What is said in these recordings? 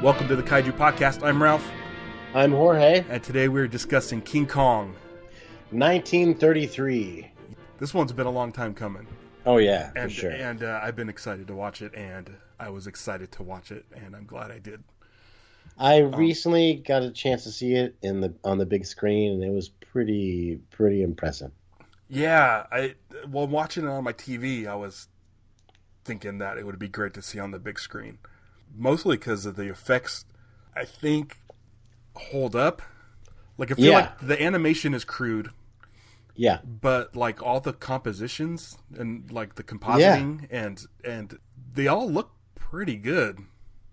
Welcome to the Kaiju Podcast. I'm Ralph. I'm Jorge. And today we're discussing King Kong. 1933. This one's been a long time coming. Oh, yeah, for sure. And I've been excited to watch it, and I was excited to watch it, and I'm glad I did. I recently got a chance to see it on the big screen, and it was pretty impressive. Yeah, while watching it on my TV, I was thinking that it would be great to see on the big screen. Mostly because of the effects, I think, hold up. Like, I feel like the animation is crude. Yeah. But, like, all the compositions and, like, the compositing and they all look pretty good.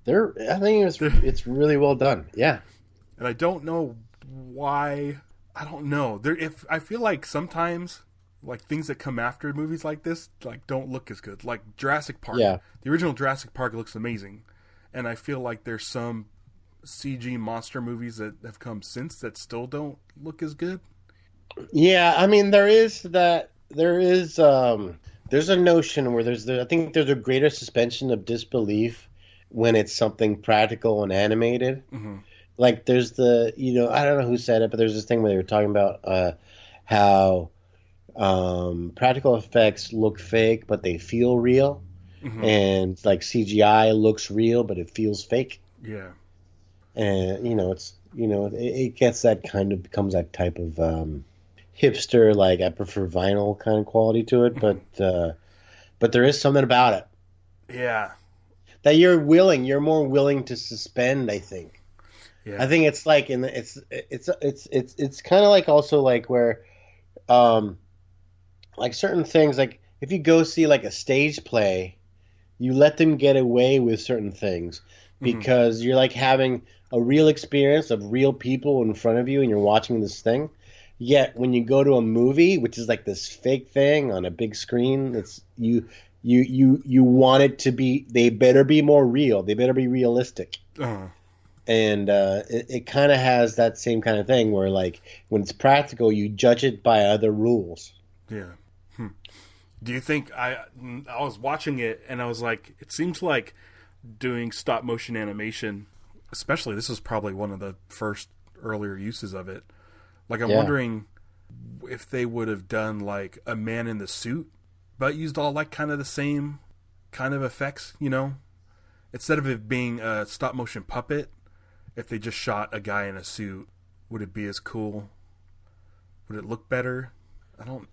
I think it's really well done. Yeah. And I don't know why. I don't know. I feel like sometimes, like, things that come after movies like this, like, don't look as good. Like Jurassic Park. Yeah. The original Jurassic Park looks amazing. And I feel like there's some CG monster movies that have come since that still don't look as good. Yeah, I mean, there's a notion where I think there's a greater suspension of disbelief when it's something practical and animated. Mm-hmm. Like there's I don't know who said it, but there's this thing where they were talking about how practical effects look fake, but they feel real. Mm-hmm. And like CGI looks real, but it feels fake. Yeah. And it gets that kind of becomes that type of hipster, like I prefer vinyl kind of quality to it, but there is something about it. Yeah. That you're more willing to suspend, I think. Yeah. I think it's like it's kind of like also like where like certain things, like if you go see like a stage play, you let them get away with certain things because you're like having a real experience of real people in front of you and you're watching this thing. Yet when you go to a movie, which is like this fake thing on a big screen, it's you want it to be, they better be more real. They better be realistic. Uh-huh. And it kind of has that same kind of thing where like when it's practical, you judge it by other rules. Yeah. Do you think I was watching it and I was like, it seems like doing stop motion animation, especially this is probably one of the first earlier uses of it. Like I'm wondering if they would have done like a man in the suit, but used all like kind of the same kind of effects, instead of it being a stop motion puppet. If they just shot a guy in a suit, would it be as cool? Would it look better? I don't know.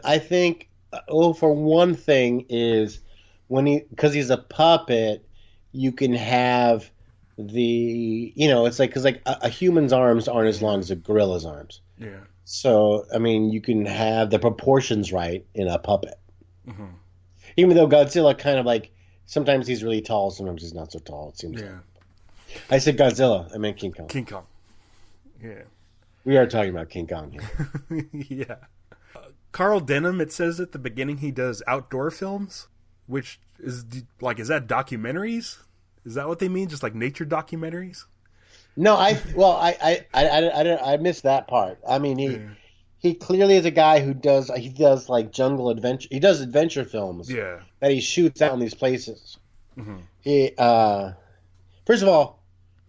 I think, for one thing is because he's a puppet, you can have it's like, because like a human's arms aren't as long as a gorilla's arms. Yeah. So, I mean, you can have the proportions right in a puppet. Mm-hmm. Even though Godzilla kind of like, sometimes he's really tall, sometimes he's not so tall, it seems like. I said Godzilla, I meant King Kong. King Kong. Yeah. We are talking about King Kong here. Yeah. Carl Denham, it says at the beginning he does outdoor films, which is like, is that documentaries? Is that what they mean? Just like nature documentaries? No, I missed that part. I mean, he clearly is a guy who does like jungle adventure. He does adventure films. Yeah. That he shoots out in these places. Mm-hmm. First of all,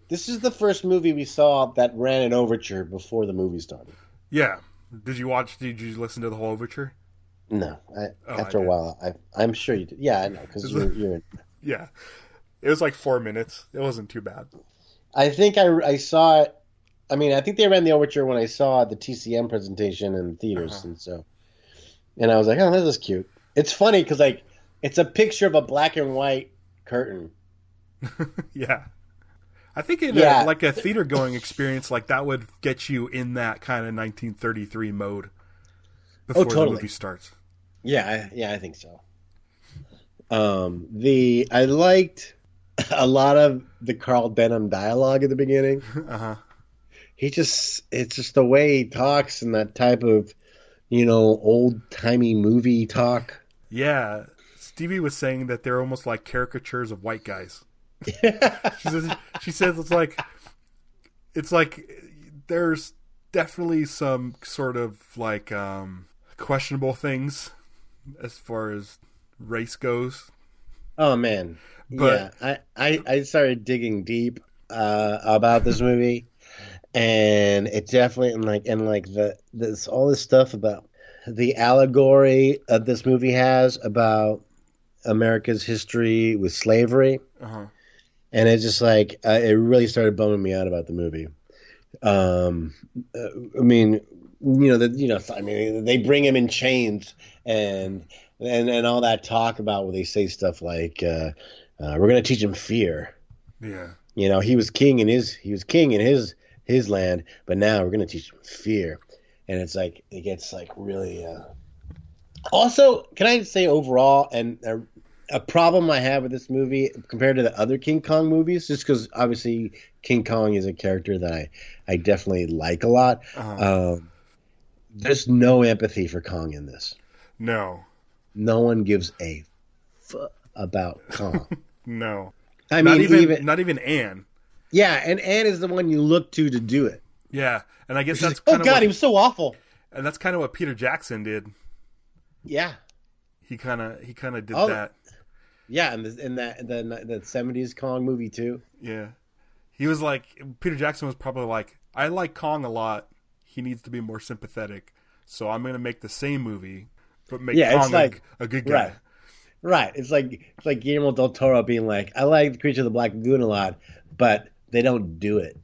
this is the first movie we saw that ran an overture before the movie started. Yeah. Did you listen to the whole overture? No. After a while, I'm sure you did. Yeah, I know, because you're in. Yeah. It was like 4 minutes. It wasn't too bad. I think I saw it. I mean, I think they ran the overture when I saw the TCM presentation in theaters, and I was like, "Oh, this is cute." It's funny because like it's a picture of a black and white curtain. Yeah, I think like a theater going experience like that would get you in that kind of 1933 mode before the movie starts. Yeah, I think so. I liked a lot of the Carl Denham dialogue at the beginning. It's just the way he talks and that type of, old timey movie talk. Yeah. Stevie was saying that they're almost like caricatures of white guys. She says it's like there's definitely some sort of like questionable things as far as race goes Oh man, But yeah. I started digging deep about this movie, and it definitely and like the this all this stuff about the allegory that this movie has about America's history with slavery, uh-huh. and it's just like it really started bumming me out about the movie. Um, I mean, I mean, they bring him in chains and and all that talk about where they say stuff like, "We're going to teach him fear." Yeah. He was king in his land, but now we're going to teach him fear, and it's like it gets like really. Also, can I say overall, and a problem I have with this movie compared to the other King Kong movies, just because obviously King Kong is a character that I definitely like a lot. Uh-huh. Um, there's no empathy for Kong in this. No. No one gives a about Kong. No. I Not mean, even not even Anne. yeah, and Anne is the one you look to do it. Yeah. And I guess She's that's like, oh kind of God, what, he was so awful. and that's kind of what Peter Jackson did. Yeah, He kind of did Oh, that. yeah, and in the '70s Kong movie too. Yeah. He was like Peter Jackson was probably like, I like Kong a lot. He needs to be more sympathetic. So I'm going to make the same movie but make Yeah, it's Kong like a good guy. right. Right. It's like Guillermo del Toro being like, I like the Creature of the Black Lagoon a lot, but they don't do it.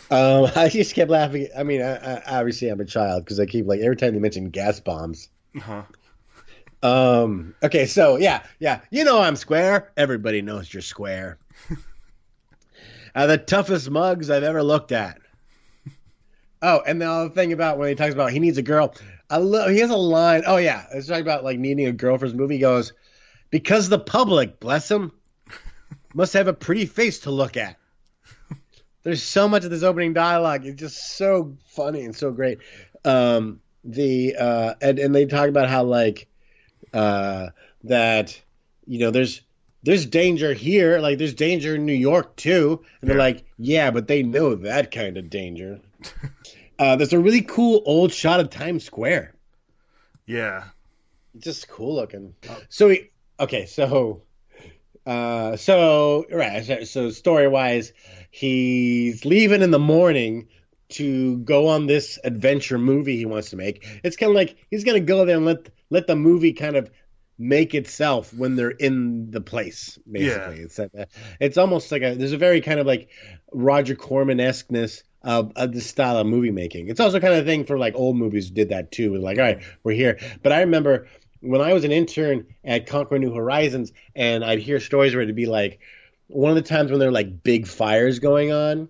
I just kept laughing. I mean, obviously I'm a child because I keep like every time they mention gas bombs. Uh-huh. Okay, so yeah. I'm square. Everybody knows you're square. The toughest mugs I've ever looked at. Oh, and the other thing about when he talks about he needs a girl, he has a line. Oh yeah, it's talking about like needing a girl for his movie. He goes, because the public, bless him, must have a pretty face to look at. There's so much of this opening dialogue. It's just so funny and so great. And they talk about how like that there's danger here, like there's danger in New York too, and they're like, yeah, but they know that kind of danger. There's a really cool old shot of Times Square. Yeah. Just cool looking. So story wise, he's leaving in the morning to go on this adventure movie he wants to make. It's kind of like he's gonna go there and let the movie kind of make itself when they're in the place. Basically, it's almost like there's a very kind of like Roger Corman-esqueness of this style of movie making. It's also kind of a thing for like old movies did that too. With like, all right, we're here. But I remember when I was an intern at Conquer New Horizons, and I'd hear stories where it'd be like one of the times when there were like big fires going on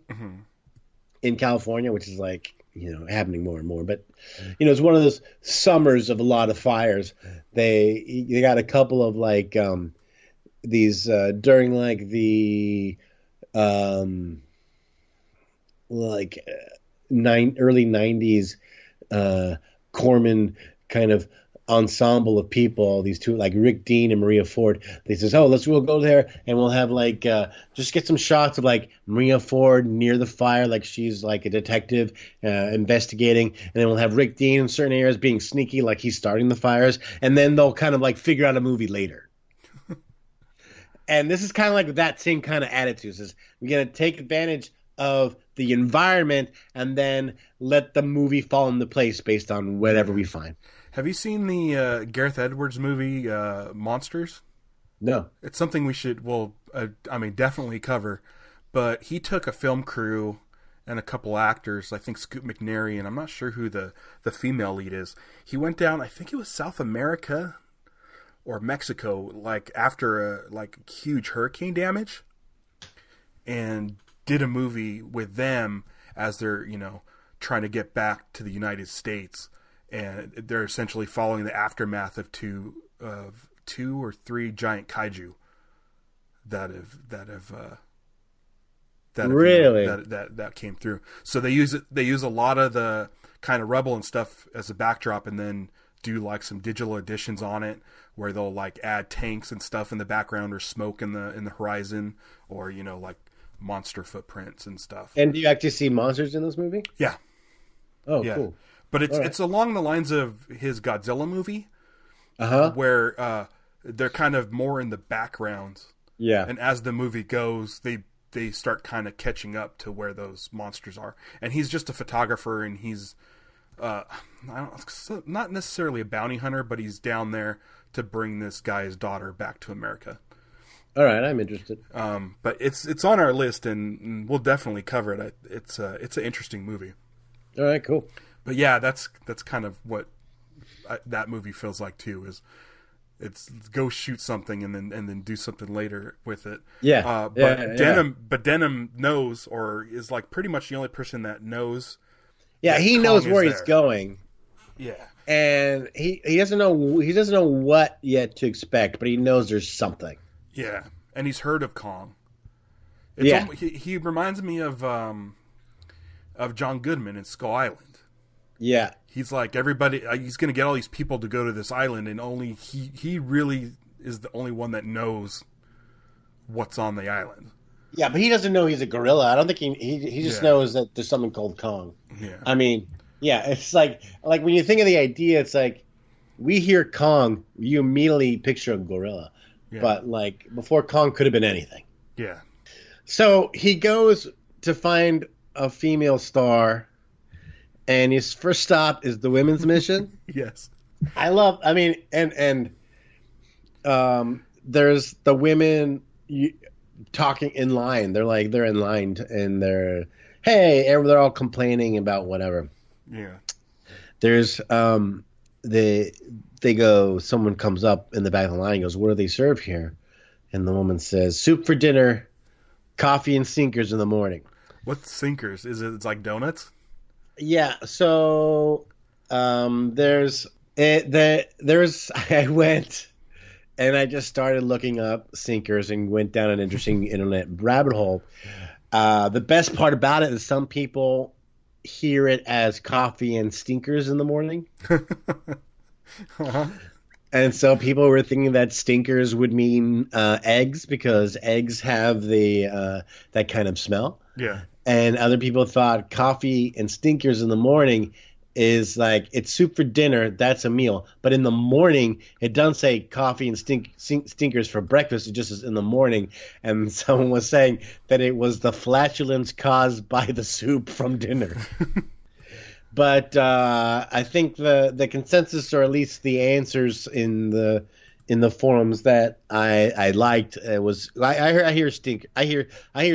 in California, which is like happening more and more. But it's one of those summers of a lot of fires. They got a couple of like these during like the early 90s Corman kind of ensemble of people, these two, like Rick Dean and Maria Ford. They says, we'll go there and we'll have like just get some shots of like Maria Ford near the fire, like she's like a detective investigating, and then we'll have Rick Dean in certain areas being sneaky, like he's starting the fires, and then they'll kind of like figure out a movie later. And this is kind of like that same kind of attitude. Is we're gonna take advantage of the environment and then let the movie fall into place based on whatever we find. Have you seen the Gareth Edwards movie Monsters? No. It's something we should, definitely cover. But he took a film crew and a couple actors, I think Scoot McNairy, and I'm not sure who the female lead is. He went down, I think it was South America or Mexico, like after a huge hurricane damage, and did a movie with them as they're, trying to get back to the United States. And they're essentially following the aftermath of two or three giant kaiju that came through. So they use a lot of the kind of rubble and stuff as a backdrop, and then do like some digital additions on it where they'll like add tanks and stuff in the background, or smoke in the horizon, or like monster footprints and stuff. And do you actually see monsters in this movie? Yeah. Oh, yeah. Cool. But it's along the lines of his Godzilla movie, Uh-huh. where they're kind of more in the background. Yeah. And as the movie goes, they start kind of catching up to where those monsters are. And he's just a photographer, and he's not necessarily a bounty hunter, but he's down there to bring this guy's daughter back to America. All right, I'm interested. But it's on our list, and we'll definitely cover it. It's an interesting movie. All right, cool. But yeah, that's kind of what that movie feels like too. It's go shoot something and then do something later with it. Yeah. But Denham knows, or is like pretty much the only person that knows. Yeah, he knows where he's going. Yeah. And he doesn't know what yet to expect, but he knows there's something. Yeah, and he's heard of Kong. He reminds me of John Goodman in Skull Island. Yeah, he's like everybody. He's going to get all these people to go to this island, and only he really is the only one that knows what's on the island. Yeah, but he doesn't know he's a gorilla. I don't think he just knows that there's something called Kong. Yeah, I mean, yeah, it's like when you think of the idea, it's like we hear Kong, you immediately picture a gorilla. Yeah. But like before Kong could have been anything. Yeah. So he goes to find a female star, and his first stop is the women's mission. Yes. There's the women talking in line. They're in line and they're all complaining about whatever. Yeah. There's they go, someone comes up in the back of the line and goes, "What do they serve here?" And the woman says, "Soup for dinner, coffee and sinkers in the morning." What's sinkers? It's like donuts? Yeah. So I went and I just started looking up sinkers and went down an interesting internet rabbit hole. The best part about it is some people hear it as coffee and stinkers in the morning. Uh-huh. And so people were thinking that stinkers would mean eggs, because eggs have the that kind of smell. Yeah. And other people thought coffee and stinkers in the morning is like it's soup for dinner. That's a meal. But in the morning, it doesn't say coffee and stinkers for breakfast. It just is in the morning. And someone was saying that it was the flatulence caused by the soup from dinner. But I think the consensus, or at least the answers in the forums that I liked, was I hear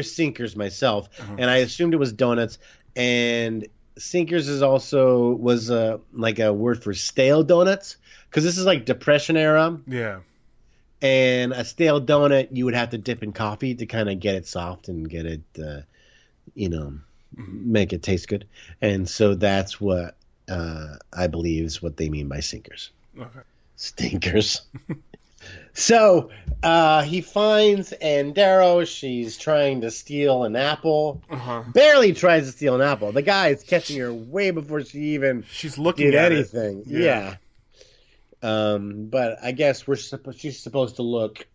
sinkers myself, and I assumed it was donuts. And sinkers was like a word for stale donuts, because this is like Depression era. Yeah. And a stale donut you would have to dip in coffee to kind of get it soft and get it, make it taste good. And so that's what I believe is what they mean by sinkers. Okay. Stinkers. So he finds Andaro. She's trying to steal an apple. Uh-huh. Barely tries to steal an apple. The guy is catching her way before she's looking at anything. Yeah. But I guess she's supposed to look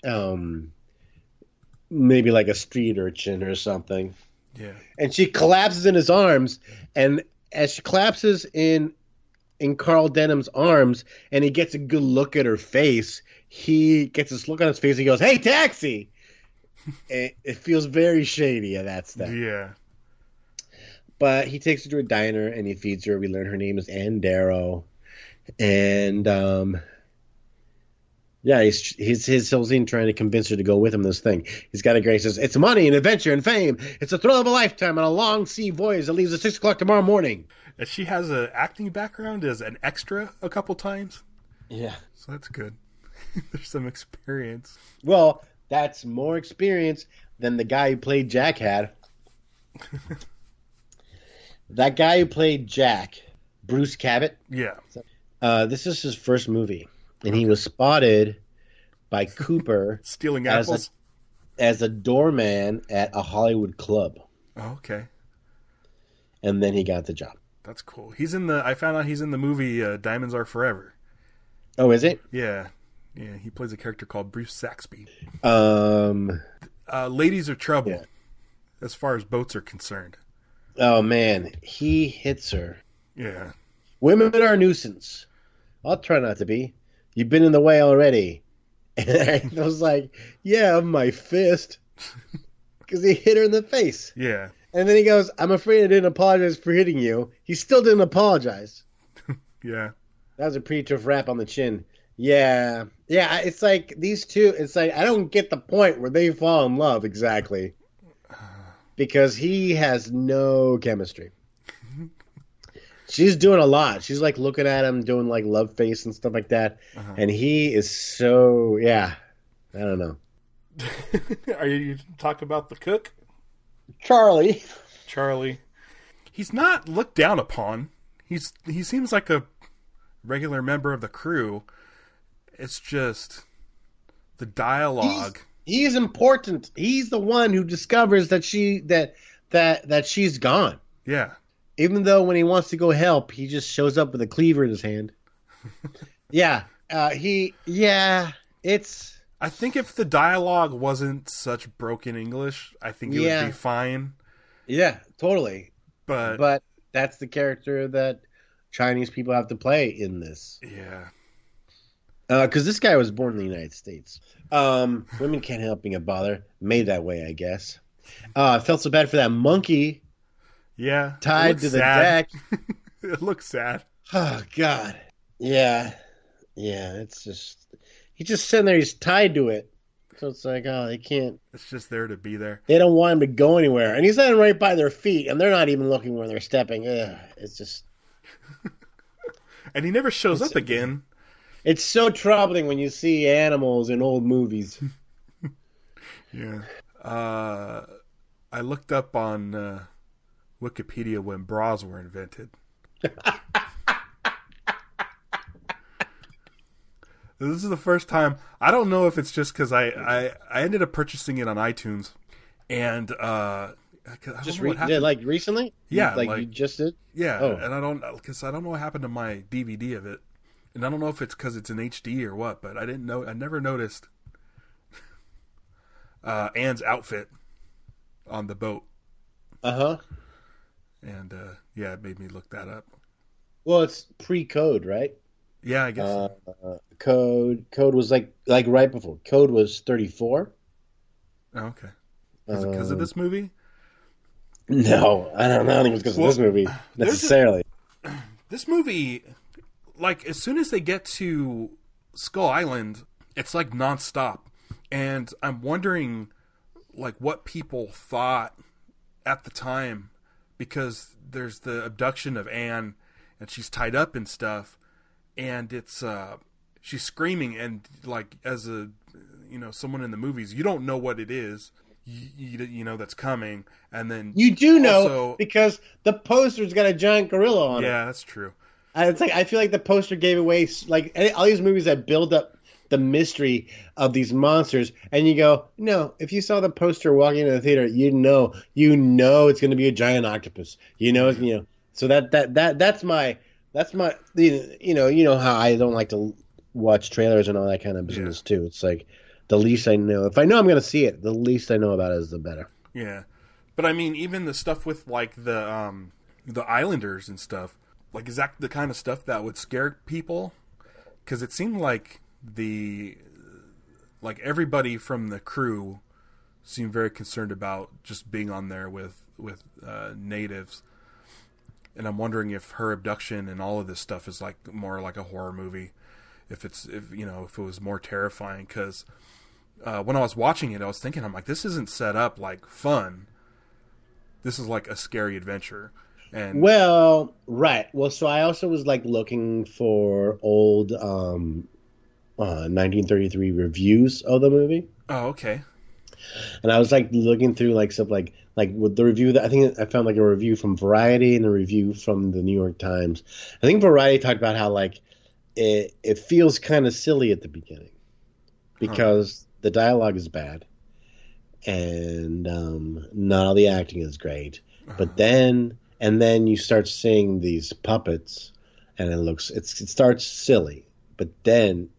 maybe like a street urchin or something. Yeah. And she collapses in his arms, and as she collapses in Carl Denham's arms, and he gets a good look at her face, he gets this look on his face. He goes, "Hey, taxi!" And it feels very shady at that step. Yeah. But he takes her to a diner and he feeds her. We learn her name is Andaro, and he's his whole scene trying to convince her to go with him. This thing he's got a great. He says, "It's money and adventure and fame. It's a thrill of a lifetime on a long sea voyage that leaves at 6 o'clock tomorrow morning." And she has an acting background as an extra a couple times. Yeah, so that's good. There's some experience. Well, that's more experience than the guy who played Jack had. That guy who played Jack, Bruce Cabot. Yeah. This is his first movie, and he was spotted by Cooper stealing apples as a doorman at a Hollywood club. Oh, okay. And then he got the job. That's cool. I found out he's in the movie Diamonds Are Forever. Oh, is it? Yeah. Yeah, he plays a character called Bruce Saxby. Ladies Are Trouble, as far as boats are concerned. Oh, man. He hits her. Yeah. Women are a nuisance. I'll try not to be. You've been in the way already. And I was like, yeah, my fist. Because he hit her in the face. Yeah. And then he goes, I'm afraid I didn't apologize for hitting you. He still didn't apologize. Yeah. That was a pretty tough rap on the chin. Yeah. Yeah, it's like these two, it's like I don't get the point where they fall in love exactly. Because he has no chemistry. She's doing a lot. She's like looking at him, doing like love face and stuff like that. And he is so, yeah. I don't know. Are you talking about the cook? Charlie. He's not looked down upon. He seems like a regular member of the crew. It's just the dialogue. He's important. He's the one who discovers that she's gone. Yeah. Even though when he wants to go help, he just shows up with a cleaver in his hand. Yeah. It's. I think if the dialogue wasn't such broken English, I think it would be fine. Yeah, totally. But that's the character that Chinese people have to play in this. Yeah. Because this guy was born in the United States. Women can't help being a bother. Made that way, I guess. I felt so bad for that monkey. Yeah. Tied to the deck. It looks sad. Oh, God. Yeah. Yeah, it's just... He's just sitting there. He's tied to it. So it's like, oh, they can't... It's just there to be there. They don't want him to go anywhere. And he's sitting right by their feet, and they're not even looking where they're stepping. Ugh, it's just... And he never shows up again. It's so troubling when you see animals in old movies. Yeah. I looked up on Wikipedia when bras were invented. This is the first time. I don't know if it's just because I ended up purchasing it on iTunes, and like recently? Yeah, like you just did. Yeah, oh. And I don't know what happened to my DVD of it, and I don't know if it's because it's in HD or what. But I didn't know. I never noticed Anne's outfit on the boat. And it made me look that up. Well, it's pre-code, right? Yeah, I guess. Code was like right before. Code was 34. Oh, okay. Is it because of this movie? No, I don't think it was because of this movie necessarily. This movie, like as soon as they get to Skull Island, it's like nonstop, and I'm wondering, like, what people thought at the time, because there's the abduction of Anne, and she's tied up and stuff. And it's she's screaming, and like as a someone in the movies, you don't know what it is, you know that's coming, and then you do know because the poster's got a giant gorilla on it. Yeah, that's true. It's like I feel like the poster gave away like all these movies that build up the mystery of these monsters, and you go, no, if you saw the poster walking into the theater, you know it's going to be a giant octopus. So that's my. That's my, you know how I don't like to watch trailers and all that kind of business too. It's like the least I know. If I know I'm going to see it, the least I know about it is the better. Yeah, but I mean, even the stuff with like the Islanders and stuff, like is that the kind of stuff that would scare people? Because it seemed like everybody from the crew seemed very concerned about just being on there with natives. And I'm wondering if her abduction and all of this stuff is like more like a horror movie, if it was more terrifying. Because when I was watching it, I was thinking, I'm like, this isn't set up like fun. This is like a scary adventure. And well, right. Well, so I also was like looking for old 1933 reviews of the movie. Oh, okay. And I was like looking through like stuff like with the review that I think I found like a review from Variety and a review from the New York Times. I think Variety talked about how like it feels kind of silly at the beginning because the dialogue is bad and not all the acting is great. But then you start seeing these puppets and it starts silly. But then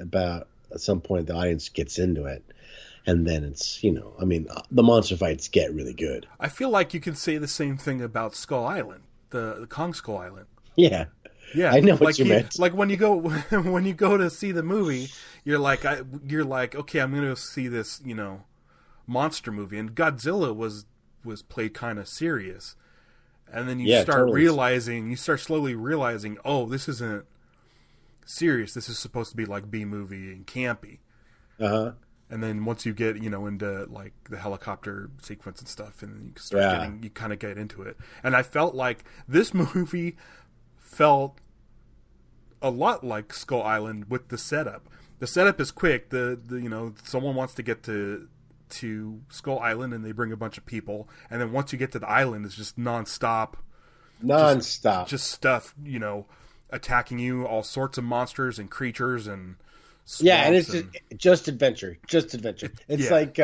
about at some point the audience gets into it. And then it's, the monster fights get really good. I feel like you could say the same thing about Skull Island, the Kong Skull Island. Yeah. Yeah, I know what you meant. Like when you go when you go to see the movie, you're like, okay, I'm going to see this, monster movie, and Godzilla was played kind of serious, and then you start slowly realizing, oh, this isn't serious. This is supposed to be like B movie and campy. And then once you get into like the helicopter sequence and stuff, and you kind of get into it. And I felt like this movie felt a lot like Skull Island with the setup. The setup is quick. Someone wants to get to Skull Island, and they bring a bunch of people, and then once you get to the island, it's just nonstop, just stuff, attacking you, all sorts of monsters and creatures and and it's just adventure. It's like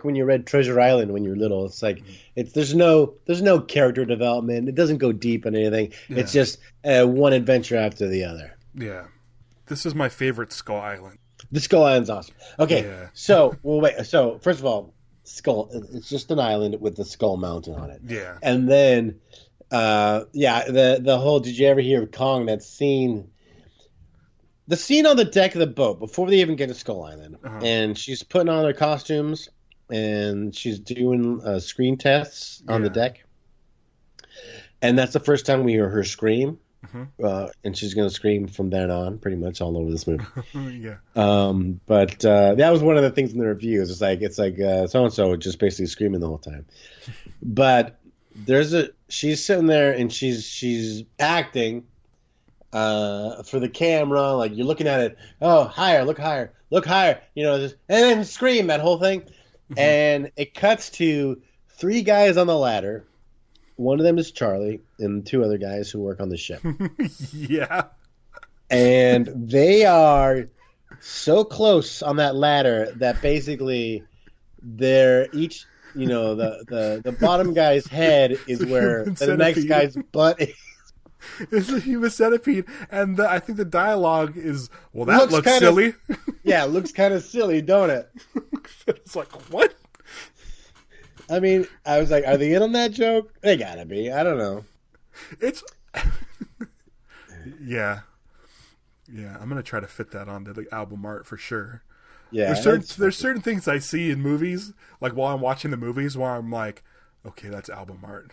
when you read Treasure Island when you were little. It's like there's no character development. It doesn't go deep in anything. Yeah. It's just one adventure after the other. Yeah, this is my favorite Skull Island. The Skull Island's awesome. Okay, so wait. So first of all, Skull. It's just an island with the Skull Mountain on it. Yeah, and then the whole. Did you ever hear of Kong? That scene. The scene on the deck of the boat before they even get to Skull Island, and she's putting on her costumes, and she's doing screen tests on the deck, and that's the first time we hear her scream, and she's going to scream from then on, pretty much all over this movie. But that was one of the things in the reviews. It's like so and so just basically screaming the whole time, but she's sitting there and she's acting. For the camera, like you're looking at it, oh, higher, look higher, and then scream, that whole thing. And it cuts to 3 guys on the ladder. One of them is Charlie, and 2 other guys who work on the ship. Yeah. And they are so close on that ladder that basically they're each, the bottom guy's head is where the next guy's butt is. It's a human centipede, and I think the dialogue is, well, that looks silly. Yeah, it looks kind of silly, don't it? It's like, what? I mean, I was like, are they in on that joke? They gotta be. I don't know. It's... Yeah. Yeah, I'm going to try to fit that onto the album art for sure. Yeah. There's certain things I see in movies, like while I'm watching the movies, where I'm like, okay, that's album art.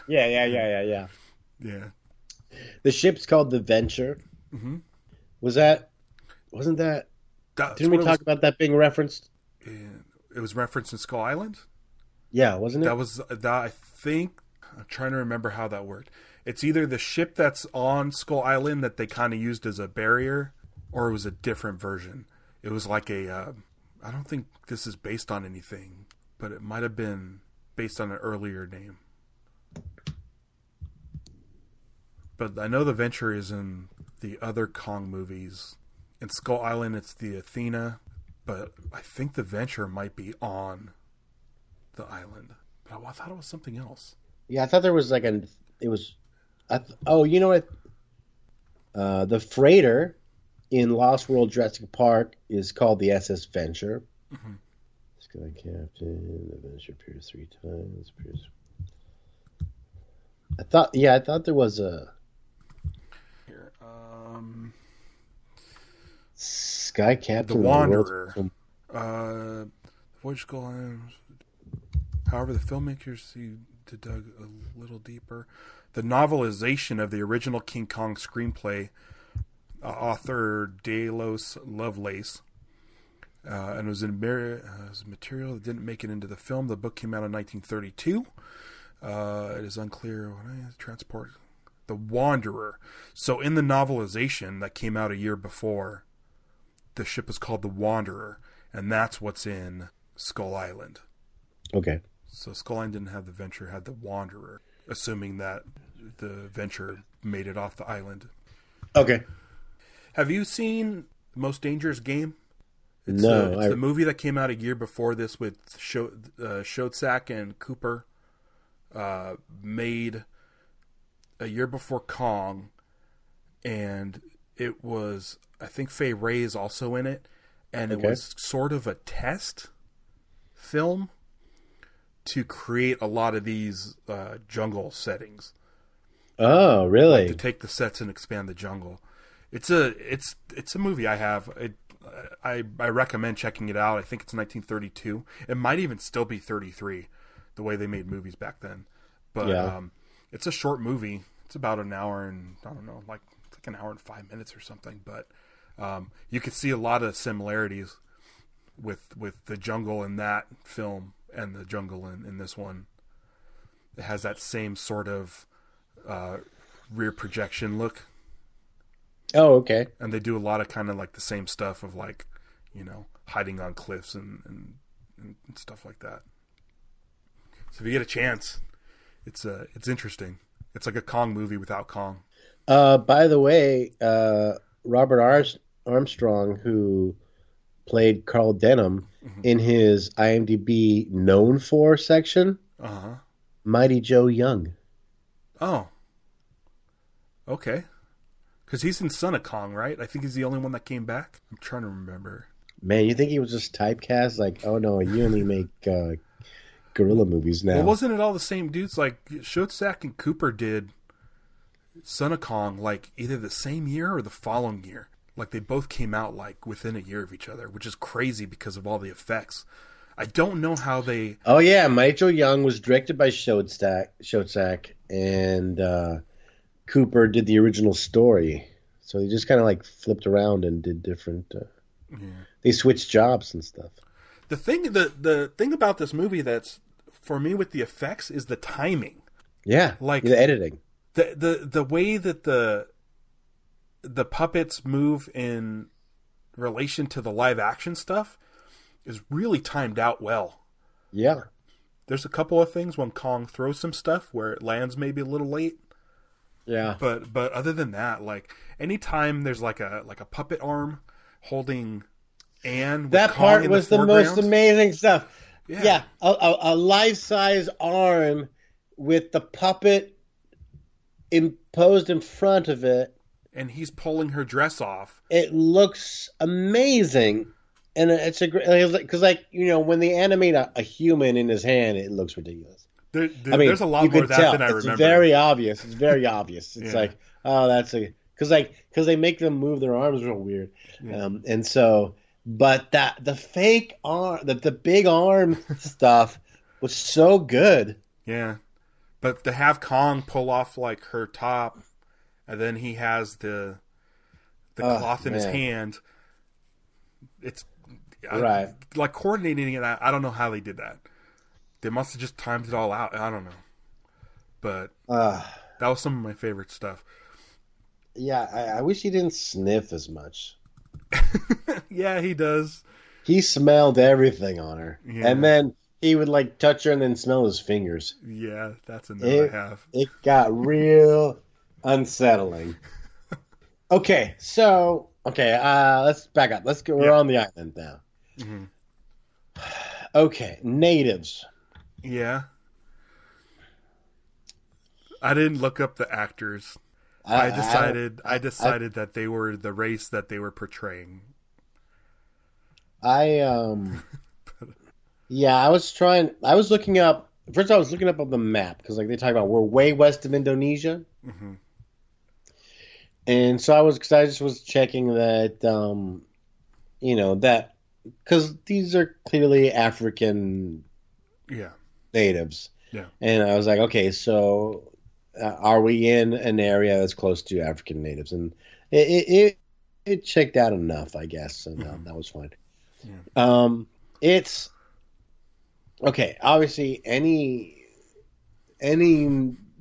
Yeah. Yeah. The ship's called the Venture. Mm-hmm. Wasn't that? Didn't we talk about that being referenced? It was referenced in Skull Island? Yeah, wasn't it? I think, I'm trying to remember how that worked. It's either the ship that's on Skull Island that they kind of used as a barrier, or it was a different version. It was like I don't think this is based on anything, but it might have been based on an earlier name. But I know the Venture is in the other Kong movies. In Skull Island, it's the Athena. But I think the Venture might be on the island. But I thought it was something else. Yeah, I thought there was you know what? The freighter in Lost World Jurassic Park is called the SS Venture. Mm-hmm. Sky Captain, the Venture appears 3 times. I thought there was a... Sky Captain, the Wanderer, Voyage Skull Island. However, the filmmakers to dug a little deeper. The novelization of the original King Kong screenplay, author Delos Lovelace, and it was material that didn't make it into the film. The book came out in 1932. It is unclear when I transport the Wanderer. So in the novelization that came out a year before, the ship is called the Wanderer, and that's what's in Skull Island. Okay. So Skull Island didn't have the Venture, had the Wanderer, assuming that the Venture made it off the island. Okay. Have you seen Most Dangerous Game? It's the movie that came out a year before this with Schoedsack and Cooper. Made a year before Kong, and it was, I think Fay Wray is also in it, and it was sort of a test film to create a lot of these jungle settings. Oh, like really? to take the sets and expand the jungle. It's a movie I have. I recommend checking it out. I think it's 1932. It might even still be 33, the way they made movies back then. But Yeah. it's a short movie. It's about an hour and I don't know, like it's like an hour and 5 minutes or something. But you could see a lot of similarities with the jungle in that film and the jungle in this one. It has that same sort of rear projection look. Oh, okay. And they do a lot of kind of like the same stuff of like, hiding on cliffs and stuff like that. So if you get a chance, it's interesting. It's like a Kong movie without Kong. By the way, Robert Armstrong, who played Carl Denham, in his IMDb known for section, Mighty Joe Young. Oh. Okay. Because he's in Son of Kong, right? I think he's the only one that came back. I'm trying to remember. Man, you think he was just typecast? Like, oh no, you only make gorilla movies now. Well, wasn't it all the same dudes? Like, Schoedsack and Cooper did Son of Kong, like, either the same year or the following year. Like, they both came out, like, within a year of each other, which is crazy because of all the effects. I don't know how they... Oh, yeah, Mighty Joe Young was directed by Schoedsack, and Cooper did the original story. So they just kind of, like, flipped around and did different... They switched jobs and stuff. The thing about this movie that's, for me, with the effects is the timing. Yeah, like the editing. The way that the puppets move in relation to the live action stuff is really timed out well. Yeah. There's a couple of things when Kong throws some stuff where it lands maybe a little late. Yeah. But other than that, like anytime there's like a puppet arm holding Anne with that Kong part in was the the most foreground. amazing stuff. Yeah. A life-size arm with the puppet imposed in front of it. And he's pulling her dress off. It looks amazing. And it's a great, because when they animate a human in his hand, it looks ridiculous. There's a lot more of that than I remember. It's very obvious. It's very obvious. It's Yeah. like, oh, that's because they make them move their arms real weird. Yeah. And so, but the fake arm, the big arm stuff was so good. Yeah. But to have Kong pull off like her top, and then he has the cloth in his hand, it's right. Like coordinating it. I don't know how they did that. They must have just timed it all out. I don't know. But that was some of my favorite stuff. Yeah, I wish he didn't sniff as much. Yeah, he does. He smelled everything on her. Yeah. And then he would like touch her and then smell his fingers. Yeah, that's a note I have. It got real unsettling. Okay, let's back up. Let's go. We're on the island now. Mm-hmm. Okay, natives. Yeah. I didn't look up the actors. I decided that they were the race that they were portraying. I was looking up on the map because like they talk about we're way west of Indonesia. Mm-hmm. And so I just was checking that that because these are clearly African natives. Yeah. And I was like, okay, so are we in an area that's close to African natives? And it checked out enough, I guess, and that was fine. Yeah. It's okay. Obviously, any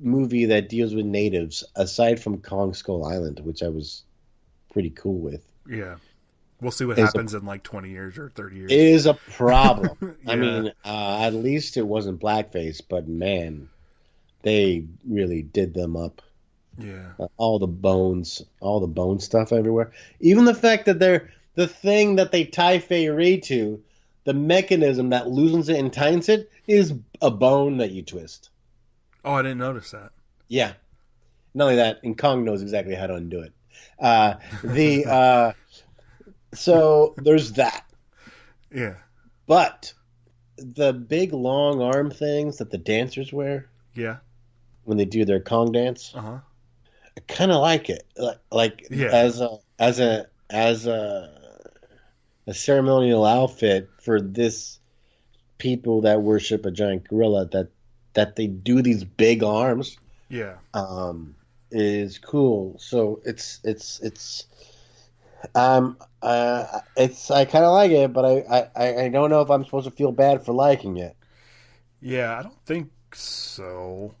movie that deals with natives, aside from Kong Skull Island, which I was pretty cool with. Yeah. We'll see what happens in like 20 years or 30 years. Is a problem. Yeah. I mean, at least it wasn't blackface, but man, they really did them up. Yeah. All the bone stuff everywhere. Even the fact that the thing that they tie Fei to, the mechanism that loosens it and tightens it, is a bone that you twist. Oh, I didn't notice that. Yeah. Not only that, and Kong knows exactly how to undo it. So there's that. Yeah. But the big long arm things that the dancers wear. Yeah. When they do their Kong dance. Uh-huh. kind of like it, like Yeah, as a ceremonial outfit for this people that worship a giant gorilla that they do these big arms yeah, is cool. So it's I kind of like it, but I don't know if I'm supposed to feel bad for liking it. yeah. I don't think so.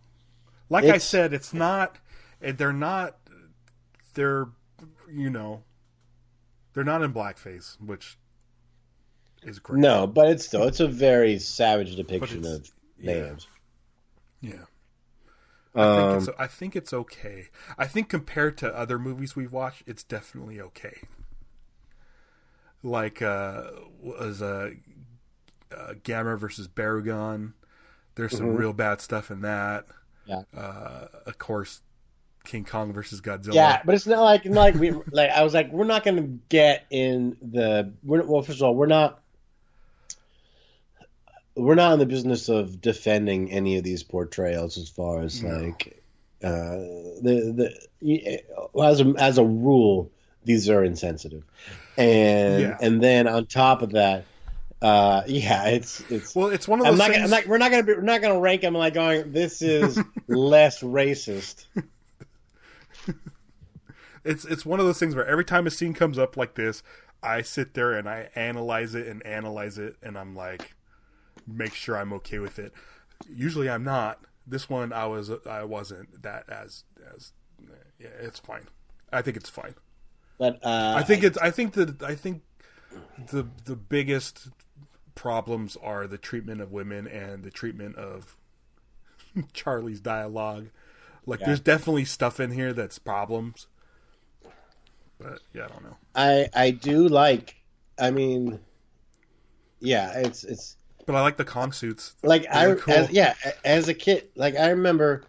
Like I It's said, it's not. They're not. They're you know they're not in blackface, which is great. no, but it's a very savage But depiction it's of yeah, natives. yeah. Um, I think it's okay. I think compared to other movies we've watched, it's definitely okay. Like was Gamma versus Baragon. There's some mhm. real bad stuff in that. Yeah. Of course, King Kong versus Godzilla. Yeah, but it's not like we like I was like we're not going to get in the well first of all we're not in the business of defending any of these portrayals as far as No. like as a rule these are insensitive Yeah. and then on top of that yeah it's Well, it's one of I'm those not I'm things. not we're not gonna rank them like going this is less racist. It's one of those things where every time a scene comes up like this, I sit there and I analyze it and analyze it, and I'm like, make sure I'm okay with it. Usually, I'm not. This one, I wasn't that as yeah. It's fine. I think it's fine. But I think the biggest problems are the treatment of women and the treatment of Charlie's dialogue. Like, yeah there's definitely stuff in here that's problems, but yeah, I don't know. I do like I mean yeah it's But I like the Kong suits. like They look cool. as a kid like I remember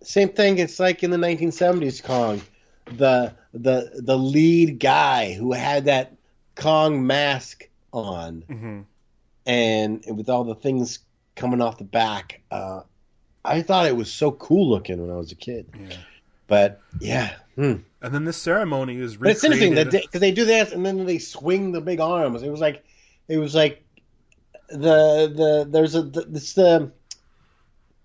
same thing it's like in the 1970s Kong the lead guy who had that Kong mask on Hmm. and with all the things coming off the back I thought it was so cool looking when I was a kid Yeah. but yeah And then this ceremony is but it's interesting that recreated. because they do that and then they swing the big arms it was like the there's a the, it's the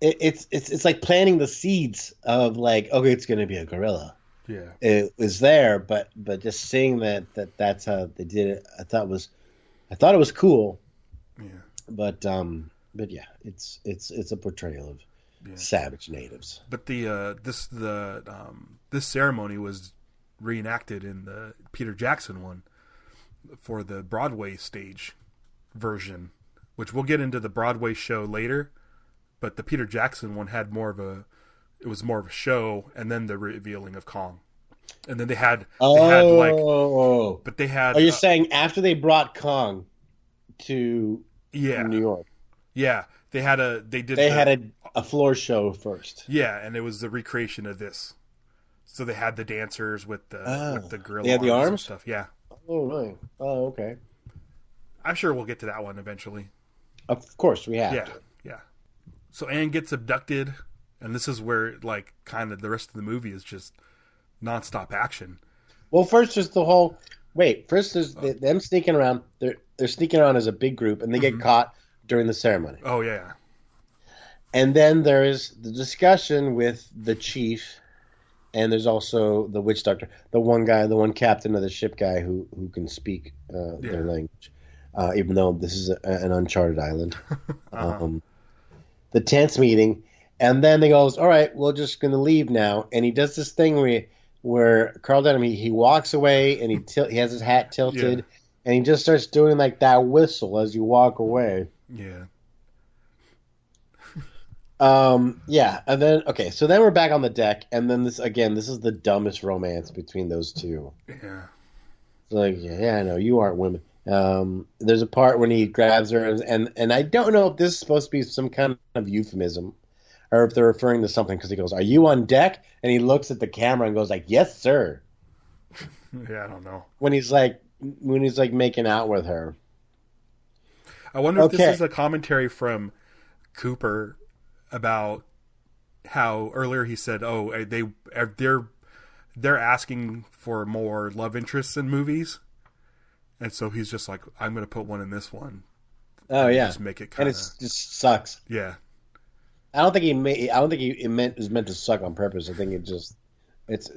it's like planting the seeds of like okay it's going to be a gorilla Yeah. it was there but just seeing that's how they did it I thought it was cool Yeah. but yeah it's a portrayal of Yeah. savage natives. But this ceremony was reenacted in the Peter Jackson one for the Broadway stage version, which we'll get into the Broadway show later. But the Peter Jackson one had it was more of a show, and then the revealing of Kong, and then they had like, Oh, but they had you're saying after they brought Kong to yeah, New York, yeah, they did they had a floor show first. yeah, and it was the recreation of this. So they had the dancers with the They gorilla had the arms and arms. stuff. Yeah, Oh, right. Oh, okay. I'm sure we'll get to that one eventually. Of course, we have Yeah, to. yeah. So Anne gets abducted, and this is where like kind of the rest of the movie is just nonstop action. Well, first is the whole. Wait, first is them sneaking around. They're sneaking around as a big group, and they get caught during the ceremony. Oh yeah, And then there is the discussion with the chief, and there's also the witch doctor, the one guy, the one captain of the ship guy who can speak their language, even though this is an uncharted island. uh-huh. The tense meeting, and then they goes, "All right, we're just going to leave now." And he does this thing where Carl Denham he walks away and he has his hat tilted, Yeah. and he just starts doing like that whistle as you walk away. Yeah. Yeah, and then okay, so then we're back on the deck, and then this is the dumbest romance between those two. Yeah. It's like, yeah, I know you aren't women. There's a part when he grabs her, and I don't know if this is supposed to be some kind of euphemism, or if they're referring to something because he goes, "Are you on deck?" And he looks at the camera and goes like, "Yes, sir." Yeah, I don't know. When he's like making out with her. I wonder if this Okay. is a commentary from Cooper about how earlier he said, "Oh, they're they're asking for more love interests in movies, and so he's just like, I'm going to put one in this one. Oh yeah, just make it kind of, and it just sucks. Yeah, I don't think it was meant to suck on purpose. I think it's just it's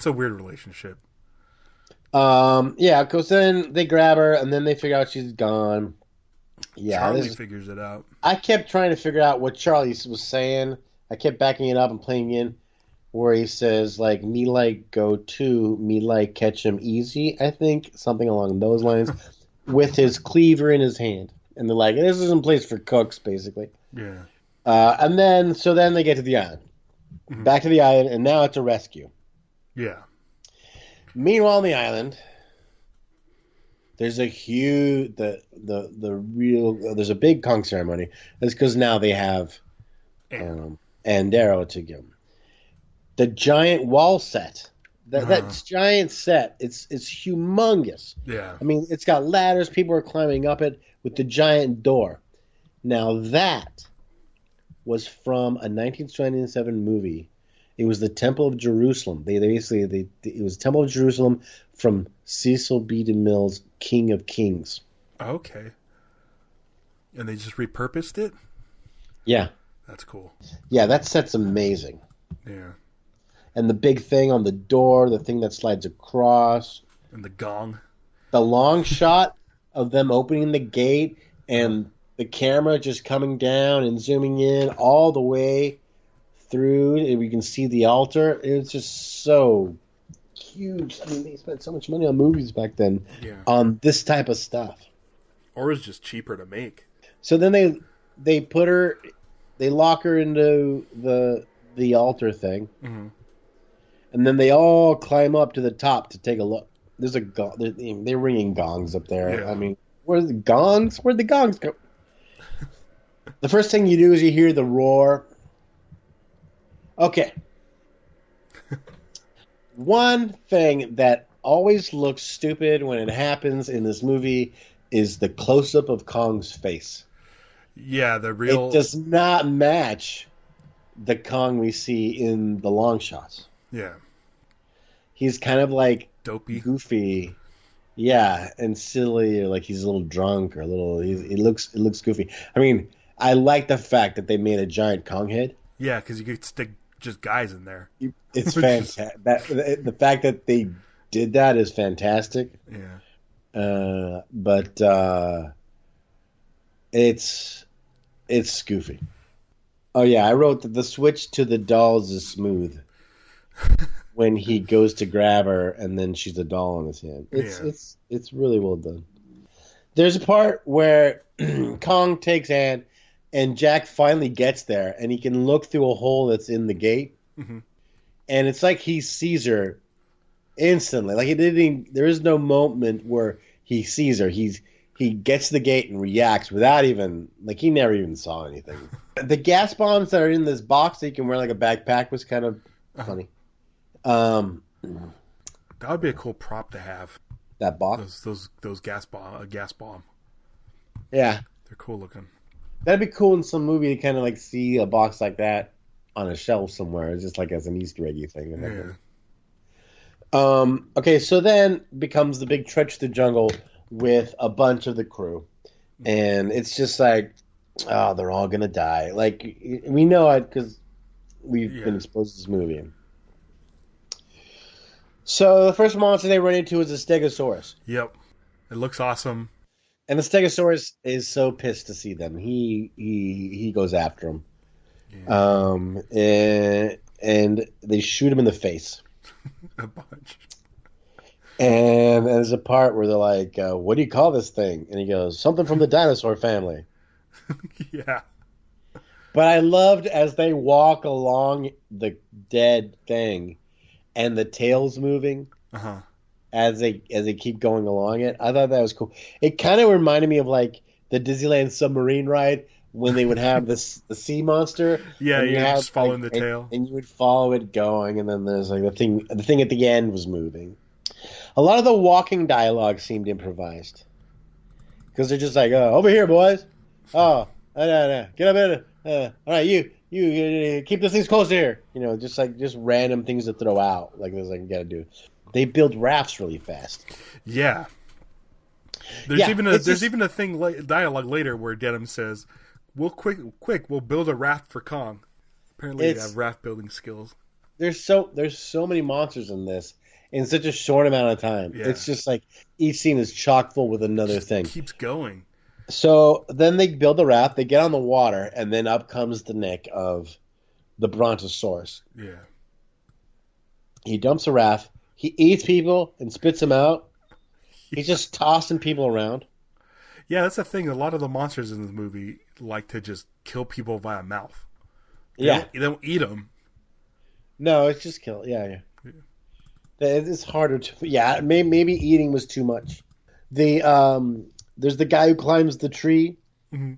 a weird relationship. Yeah, because then they grab her, and then they figure out she's gone. Yeah, Charlie figures it out. I kept trying to figure out what Charlie was saying. I kept backing it up and playing in where he says, like, me like go to, me like catch him easy, I think, something along those lines, with his cleaver in his hand. And they're like, this isn't a place for cooks, basically. Yeah. And then they get to the island. Mm-hmm. Back to the island, and now it's a rescue. Yeah. Meanwhile, on the island, there's a huge, there's a big conch ceremony. That's because now they have Andero to give them. The giant wall set. That giant set, it's humongous. Yeah. I mean, it's got ladders, people are climbing up it with the giant door. Now that was from a 1927 movie. It was the Temple of Jerusalem. It was Temple of Jerusalem from Cecil B. DeMille's King of Kings. Okay. And they just repurposed it? Yeah. That's cool. Yeah, that set's amazing. Yeah. And the big thing on the door, the thing that slides across. And the gong. The long shot of them opening the gate and the camera just coming down and zooming in all the way through, and we can see the altar. It's just so huge. I mean, they spent so much money on movies back then on this type of stuff. Or it's just cheaper to make. So then they put her, they lock her into the altar thing, and then they all climb up to the top to take a look. There's a gong. They're ringing gongs up there. Yeah. I mean, where's the gongs? Where'd the gongs go? The first thing you do is you hear the roar. Okay. One thing that always looks stupid when it happens in this movie is the close-up of Kong's face. Yeah, the real... It does not match the Kong we see in the long shots. Yeah. He's kind of like... Dopey. Goofy. Yeah, and silly, or like he's a little drunk, or a little... It looks goofy. I mean, I like the fact that they made a giant Kong head. Yeah, because you could stick just guys in there. It's fantastic. The fact that they did that is fantastic. Yeah. But it's goofy. Oh yeah, I wrote that the switch to the dolls is smooth when he goes to grab her and then she's a doll in his hand. It's really well done. There's a part where Kong takes Anne and Jack finally gets there and he can look through a hole that's in the gate. Mm-hmm. And it's like he sees her instantly. Like there is no moment where he sees her. He gets to the gate and reacts without even, like, he never even saw anything. The gas bombs that are in this box that you can wear like a backpack was kind of funny. That would be a cool prop to have. That box? Those gas bomb. Yeah. They're cool looking. That'd be cool in some movie to kind of like see a box like that on a shelf somewhere, just like as an Easter eggy thing. Yeah. Okay, so then becomes the big trek to the jungle with a bunch of the crew, and it's just like, oh, they're all gonna die. Like, we know it because we've been exposed to this movie. So the first monster they run into is a Stegosaurus. Yep, it looks awesome. And the Stegosaurus is so pissed to see them. He goes after them. Yeah. And they shoot him in the face. A bunch. And there's a part where they're like, what do you call this thing? And he goes, something from the dinosaur family. Yeah. But I loved as they walk along the dead thing and the tail's moving. Uh-huh. As they keep going along it. I thought that was cool. It kind of reminded me of like the Disneyland submarine ride when they would have the sea monster. Yeah, you just following the tail. And you would follow it going, and then there's like the thing at the end was moving. A lot of the walking dialogue seemed improvised. Because they're just like, over here, boys. Oh, no. Get up here. All right, you You keep those things close here. Just random things to throw out. Like there's you gotta do. They build rafts really fast. Yeah. There's even a thing dialogue later where Denim says, "We'll we'll build a raft for Kong." Apparently, they have raft building skills. There's so many monsters in this in such a short amount of time. Yeah. It's just like each scene is chock full with another thing. Keeps going. So then they build the raft. They get on the water, and then up comes the neck of the Brontosaurus. Yeah. He dumps a raft. He eats people and spits them out. He's just tossing people around. Yeah, that's the thing. A lot of the monsters in this movie like to just kill people via mouth. They don't eat them. No, it's just kill. Yeah. It's harder to. Yeah, maybe eating was too much. There's the guy who climbs the tree. Mm-hmm.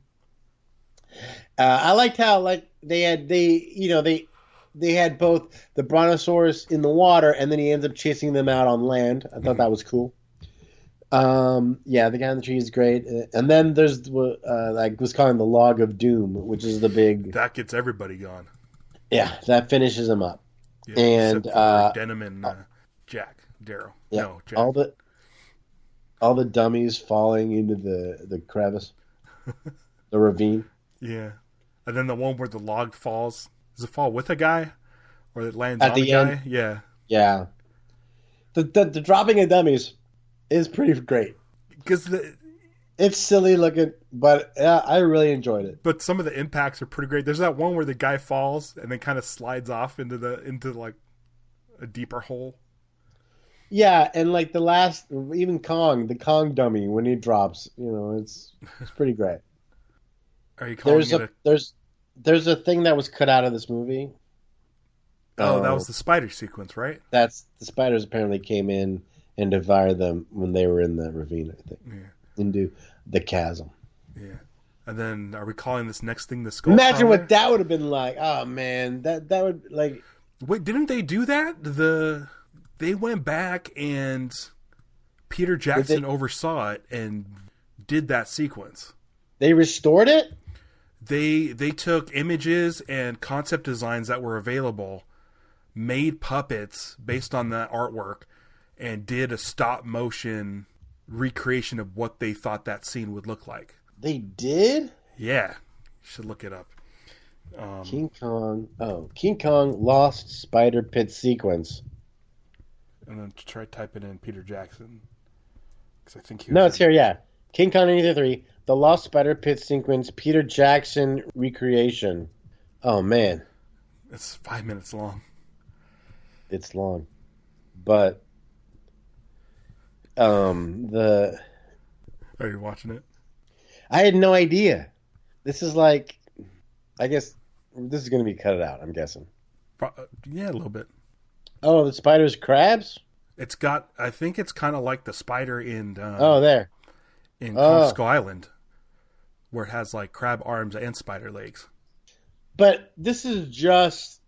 I liked how they had both the Brontosaurus in the water, and then he ends up chasing them out on land. I thought that was cool. The guy in the tree is great, and then there's was calling the Log of Doom, which is the big that gets everybody gone. Yeah, that finishes him up. Yeah, and Denim and Daryl. Yeah, no, Jack. all the dummies falling into the crevice, the ravine. Yeah, and then the one where the log falls. Does it fall with a guy, or it lands at on the a end? Guy? Yeah, yeah. The dropping of dummies is pretty great because it's silly looking, but I really enjoyed it. But some of the impacts are pretty great. There's that one where the guy falls and then kind of slides off into like a deeper hole. Yeah, and like the last, even the Kong dummy when he drops, it's pretty great. Are you calling there's a thing that was cut out of this movie. Oh, that was the spider sequence, right? That's the spiders apparently came in and devoured them when they were in the ravine, I think. Yeah. Into the chasm. Yeah. And then are we calling this next thing the skull? Imagine what that would have been like. Oh man, that would like. Wait, didn't they do that? They went back and Peter Jackson oversaw it and did that sequence. They restored it? They took images and concept designs that were available, made puppets based on that artwork, and did a stop motion recreation of what they thought that scene would look like. They did? Yeah. You should look it up. King Kong Lost Spider Pit Sequence. And then try typing in Peter Jackson. Because I think it's here, yeah. King Kong 93, The Lost Spider Pit Sequence, Peter Jackson recreation. Oh, man. It's 5 minutes long. It's long. But are you watching it? I had no idea. This is like, I guess this is going to be cut out, I'm guessing. Yeah, a little bit. Oh, the spider's crabs? I think it's kind of like the spider in there. In Kong Skull Island, where it has like crab arms and spider legs. But this is just,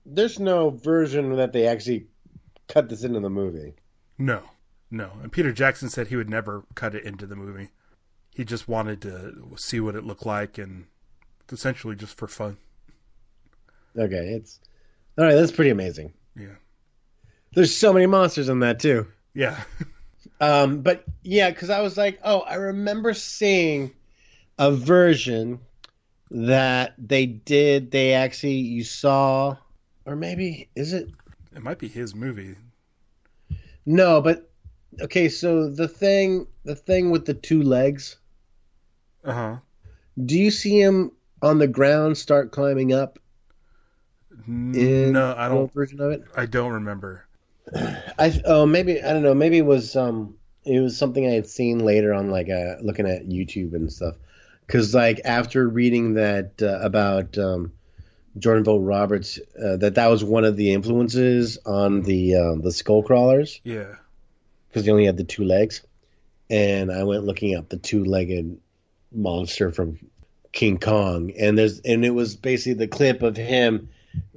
there's no version that they actually cut this into the movie. No. And Peter Jackson said he would never cut it into the movie. He just wanted to see what it looked like, and essentially just for fun. Okay, all right. That's pretty amazing. Yeah. There's so many monsters in that too. Yeah. But yeah, because I was like, I remember seeing a version that they did. You saw, or maybe is it? It might be his movie. No, but okay. So the thing with the two legs. Uh-huh. Do you see him on the ground start climbing up? No, I don't. Version of it. I don't remember. Maybe I don't know. Maybe it was something I had seen later on, like looking at YouTube and stuff. Because like after reading that about Jordan Vogt Roberts, that was one of the influences on the skull crawlers. Yeah. Because they only had the two legs, and I went looking up the two-legged monster from King Kong, and it was basically the clip of him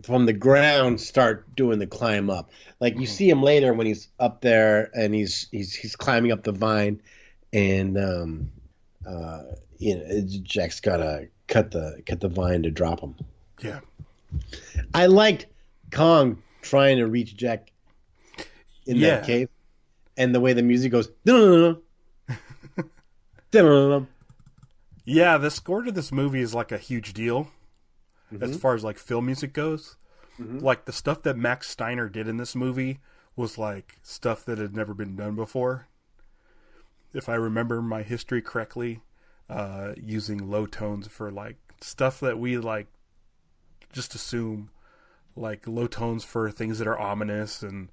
from the ground start doing the climb up. Like you see him later when he's up there and he's climbing up the vine, and Jack's gotta cut the vine to drop him. Yeah. I liked Kong trying to reach Jack in that cave, and the way the music goes. Yeah, the score to this movie is like a huge deal as far as like film music goes. Like the stuff that Max Steiner did in this movie was like stuff that had never been done before. If I remember my history correctly, using low tones for like stuff that we like just assume, like low tones for things that are ominous and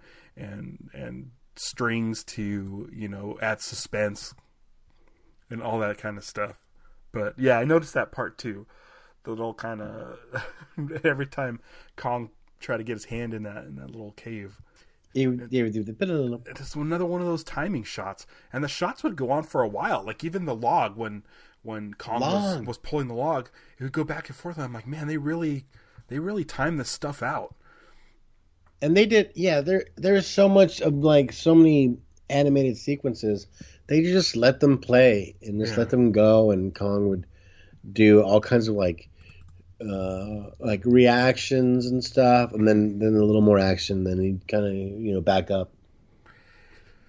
strings to, you know, add suspense and all that kind of stuff. But yeah, I noticed that part too. The little kind of every time Kong tried to get his hand in that little cave. It's another one of those timing shots, and the shots would go on for a while. Like even the log, when Kong was pulling the log, it would go back and forth. And I'm like, man, they really timed this stuff out. And they did, yeah. There's so much of like so many animated sequences. They just let them play and just let them go, and Kong would do all kinds of like reactions and stuff, and then a little more action. Then he'd kind of, you know, back up,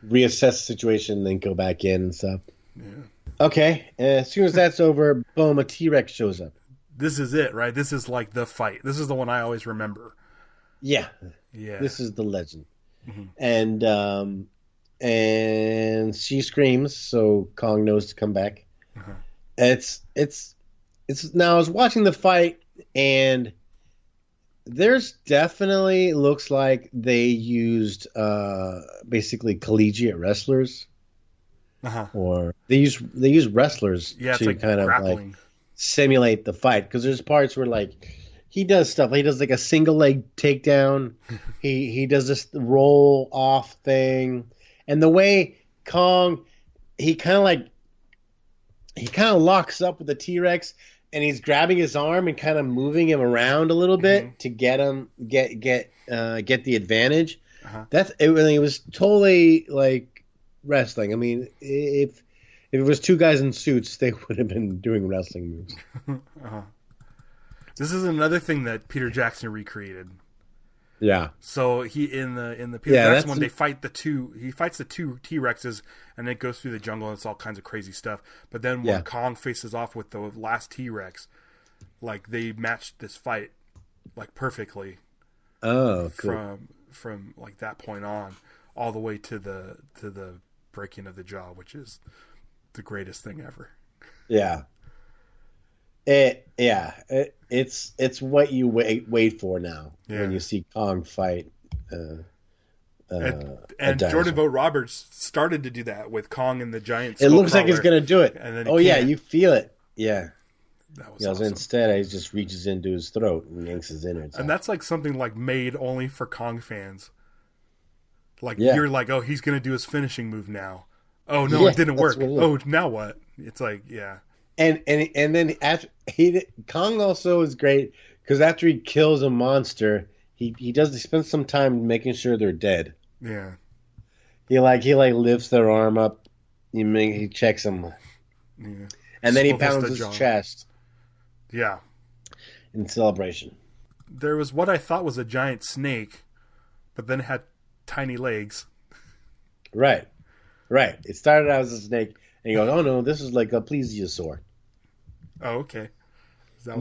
reassess the situation, then go back in and stuff. Yeah. Okay, as soon as that's over, boom, a T-Rex shows up. This is it, right? This is like the fight. This is the one I always remember. Yeah. This is the legend, and she screams, so Kong knows to come back. It's now I was watching the fight, and there's definitely looks like they used basically collegiate wrestlers, or they use wrestlers to like kind grappling. Of like simulate the fight, because there's parts where like he does stuff. He does like a single leg takedown. he does this roll off thing, and the way Kong he kind of locks up with the T-Rex, and he's grabbing his arm and kind of moving him around a little bit to get the advantage. It was totally like wrestling. I mean, if it was two guys in suits, they would have been doing wrestling moves. This is another thing that Peter Jackson recreated. Yeah. So he in the Peter Jackson one, he fights the two T-Rexes, and it goes through the jungle, and it's all kinds of crazy stuff. But then when Kong faces off with the last T-Rex, like they matched this fight like perfectly. Oh, cool. From like that point on, all the way to the breaking of the jaw, which is the greatest thing ever. Yeah. It's what you wait for now when you see Kong fight. And Jordan Vogt Roberts started to do that with Kong and the giant. It looks like he's going to do it. And then you feel it. Yeah. That was awesome. Instead, he just reaches into his throat and yanks his innards. And that's like something like made only for Kong fans. Like you're like, oh, he's going to do his finishing move now. Oh no, it didn't work. Oh, now what? It's like, yeah. And then after Kong also is great because after he kills a monster, he spends some time making sure they're dead. Yeah. He lifts their arm up. He checks them. Yeah. And then he pounds his chest. Yeah. In celebration. There was what I thought was a giant snake, but then it had tiny legs. Right. It started out as a snake. And he goes, "Oh no, this is like a plesiosaur." Oh, okay. That's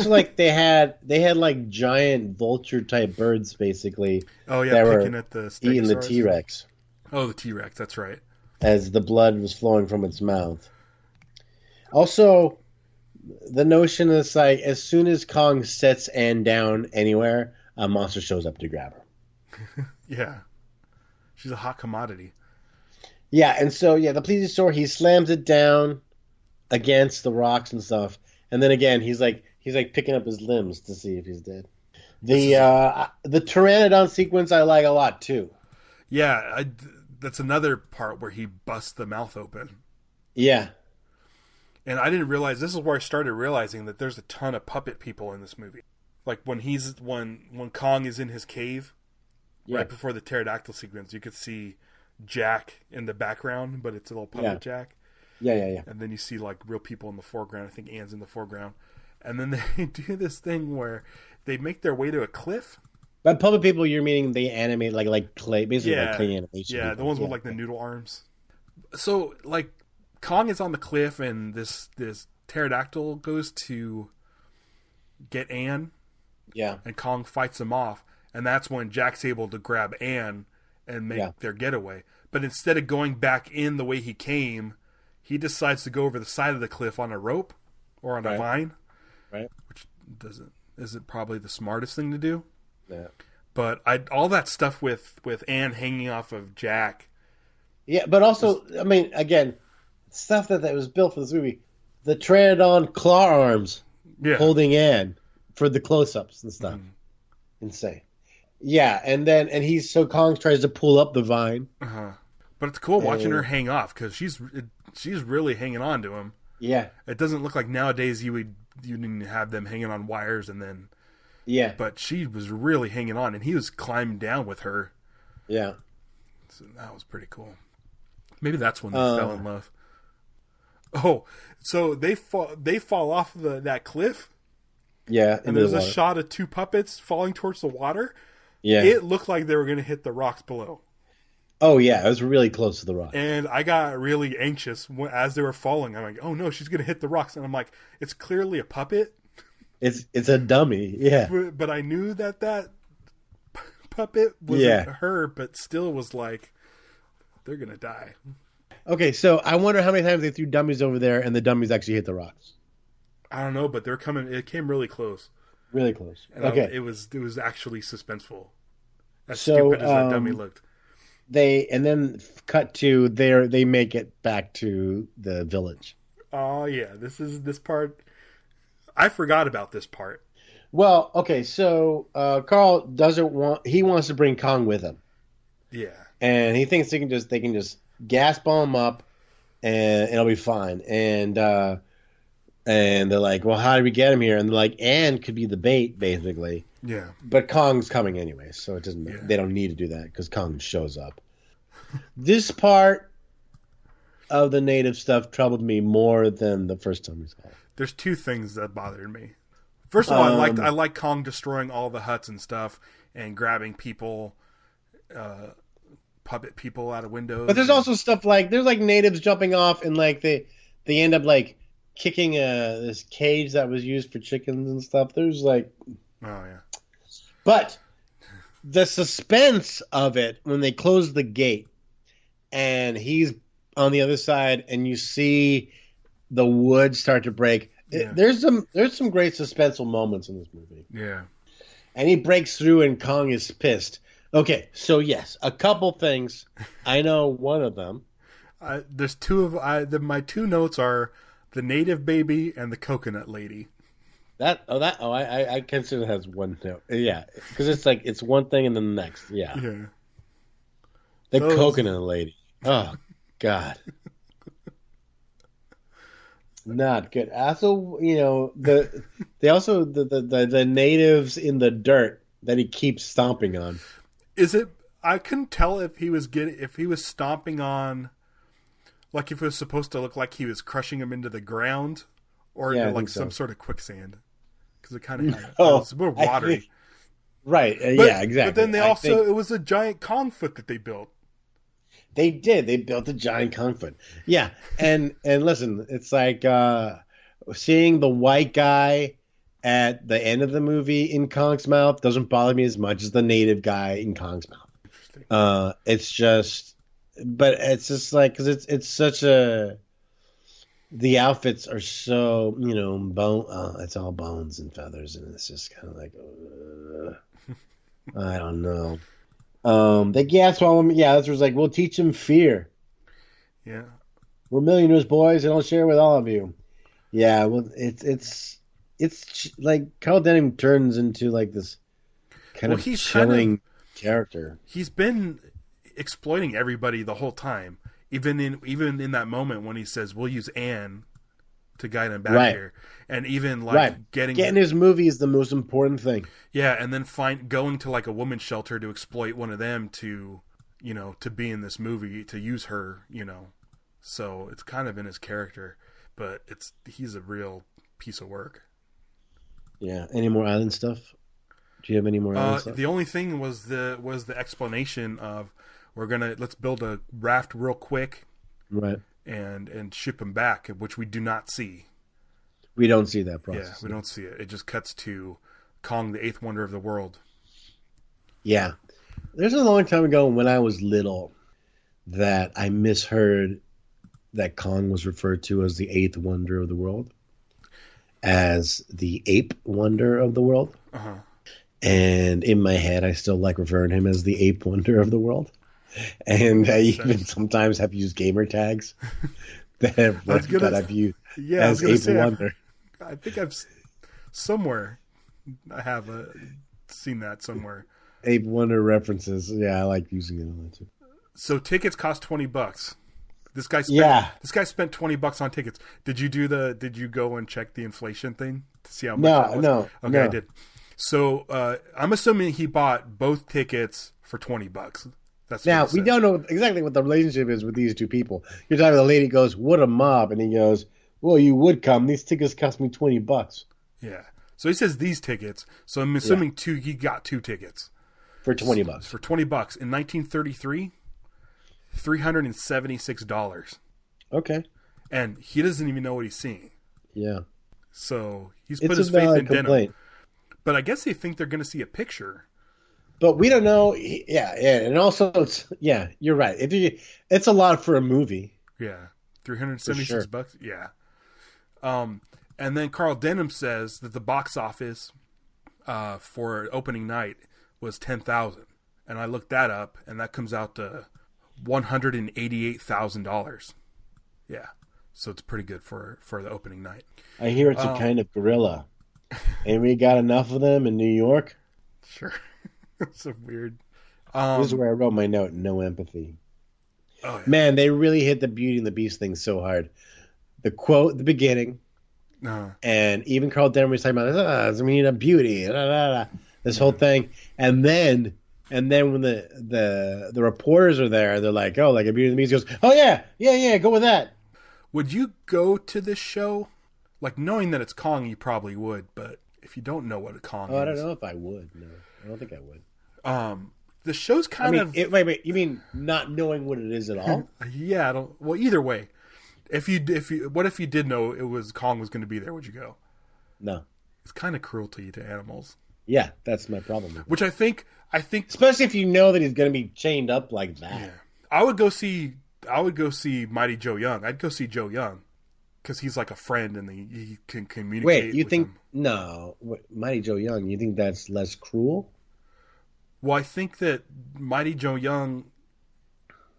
like they had like giant vulture type birds basically. Oh yeah, picking at the eating the T-Rex. Oh, the T-Rex, that's right. As the blood was flowing from its mouth. Also, the notion is like as soon as Kong sets Ann down anywhere, a monster shows up to grab her. Yeah, she's a hot commodity. Yeah, and so the plesiosaur, he slams it down against the rocks and stuff, and then again he's like picking up his limbs to see if he's dead. The pteranodon sequence I like a lot too. Yeah, that's another part where he busts the mouth open. Yeah, and I didn't realize this is where I started realizing that there's a ton of puppet people in this movie. Like when Kong is in his cave, right before the pterodactyl sequence, you could see Jack in the background, but it's a little puppet Jack. Yeah. And then you see like real people in the foreground. I think Ann's in the foreground. and then they do this thing where they make their way to a cliff. By puppet people, you're meaning they animate like clay, basically like clay animation. Yeah, people. the ones with like the noodle arms. So like Kong is on the cliff, and this pterodactyl goes to get Anne. Yeah. And Kong fights him off, and that's when Jack's able to grab Anne and make their getaway. But instead of going back in the way he came, he decides to go over the side of the cliff on a rope or on a vine. Right. Which isn't probably the smartest thing to do. Yeah. But all that stuff with Anne hanging off of Jack. Yeah, but also, I mean, again, stuff that was built for this movie. The Pteranodon claw arms holding Anne for the close-ups and stuff. Insane. Yeah, and Kong tries to pull up the vine. But it's cool watching her hang off because she's really hanging on to him. Yeah. It doesn't look like nowadays you didn't have them hanging on wires and then. Yeah. But she was really hanging on, and he was climbing down with her. Yeah. So that was pretty cool. Maybe that's when they fell in love. Oh, so they fall off that cliff. Yeah, and there's a shot of two puppets falling towards the water. Yeah, it looked like they were going to hit the rocks below. Oh yeah, it was really close to the rock. And I got really anxious as they were falling. I'm like, oh no, she's going to hit the rocks. And I'm like, it's clearly a puppet. It's a dummy. Yeah, but I knew that puppet wasn't her, but still was like, they're going to die. Okay, so I wonder how many times they threw dummies over there and the dummies actually hit the rocks. I don't know, but they're coming. It came really close. Really close. And okay, it was actually suspenseful. As stupid as that dummy looked. They cut to they make it back to the village. Oh yeah, this part. I forgot about this part. Well, okay, so Carl he wants to bring Kong with him. Yeah, and he thinks they can just gas bomb up and it'll be fine. And they're like, well, how do we get him here? And they're like, Anne could be the bait, basically. Yeah. But Kong's coming anyway, so it doesn't. Yeah. They don't need to do that because Kong shows up. This part of the native stuff troubled me more than the first time we saw it. There's two things that bothered me. First of all, I like Kong destroying all the huts and stuff and grabbing people, puppet people out of windows. But there's also stuff like there's like natives jumping off and like they end up like kicking this cage that was used for chickens and stuff. There's like, oh yeah. But the suspense of it when they close the gate and he's on the other side and you see the wood start to break. Yeah. There's some great suspenseful moments in this movie. Yeah. And he breaks through and Kong is pissed. Okay, so yes, a couple things. I know one of them. There's two of my two notes are the native baby and the coconut lady. I consider that as one note. Yeah, because it's like it's one thing and then the next. Yeah. Yeah. The coconut lady. Oh God. Not good. Also, the natives in the dirt that he keeps stomping on. Is it? I couldn't tell if he was stomping on, like if it was supposed to look like he was crushing him into the ground, or into like some sort of quicksand, because it kind of it's more watery. Right. Yeah. Exactly. But then it was a giant Kong foot that they built. They did. They built a giant Kong foot. Yeah. And listen, it's like seeing the white guy at the end of the movie in Kong's mouth doesn't bother me as much as the native guy in Kong's mouth. It's just like because it's such a the outfits are so bone. It's all bones and feathers, and it's just kind of like I don't know. They gas bomb him. Yeah, that's was like we'll teach him fear. Yeah, we're millionaires, boys, and I'll share with all of you. Yeah, well, it's like Carl Denham turns into like this kind of chilling character. He's been exploiting everybody the whole time, even in that moment when he says, "We'll use Anne to guide him back here," and even like getting his movie is the most important thing. Yeah, and then going to like a woman's shelter to exploit one of them to be in this movie to use her, So it's kind of in his character, but he's a real piece of work. Yeah. Any more island stuff? Do you have any more island stuff? The only thing was the explanation of let's build a raft real quick, Right. and ship him back, which we do not see. We don't see that Yeah, process. we don't see it. It just cuts to Kong, the eighth wonder of the world. Yeah. There's a long time ago when I was little that I misheard that Kong was referred to as the eighth wonder of the world, as the ape wonder of the world. Uh-huh. And in my head, I still like referring to him as the ape wonder of the world. And I even sometimes have used gamer tags that I've used as ape wonder. I think I've somewhere I have seen that somewhere. Ape wonder references. Yeah, I like using it on that too. So tickets cost $20. This guy spent $20 on tickets. Did you go and check the inflation thing to see how much that was? No. Okay, I did. So I'm assuming he bought both tickets for $20. Now we don't know exactly what the relationship is with these two people. You're talking. The lady goes, "What a mob," and he goes, "Well, you would come. These tickets cost me $20." Yeah. So he says these tickets. So I'm assuming he got two tickets for $20. For $20 in 1933, $376. Okay. And he doesn't even know what he's seeing. Yeah. So he's put his faith in denim. But I guess they think they're going to see a picture. But we don't know. Yeah, and also you're right. It's a lot for a movie. Yeah, $376. Yeah. And then Carl Denham says that the box office for opening night was 10,000, and I looked that up, and that comes out to $188,000. Yeah, so it's pretty good for the opening night. I hear it's a kind of gorilla, and we got enough of them in New York. Sure. So weird. This is where I wrote my note. No empathy. Oh, yeah. Man, they really hit the Beauty and the Beast thing so hard. The quote at the beginning, and even Carl Denham was talking about we need a beauty, this whole thing, and then when the reporters are there, they're like, "Oh, like a Beauty and the Beast." He goes, "Oh yeah, go with that." Would you go to this show, like knowing that it's Kong? You probably would, but if you don't know what a Kong is, I don't know if I would. No, I don't think I would. The show's wait. You mean not knowing what it is at all? Yeah, I don't. Well, either way, if you what if you did know it was Kong was going to be there? Would you go? No. It's kind of cruelty to animals. Yeah, that's my problem. Which I think, especially if you know that he's going to be chained up like that. Yeah. I would go see Mighty Joe Young. I'd go see Joe Young because he's like a friend and he can communicate. Wait, you with think him. No, Mighty Joe Young? You think that's less cruel? Well, I think that Mighty Joe Young,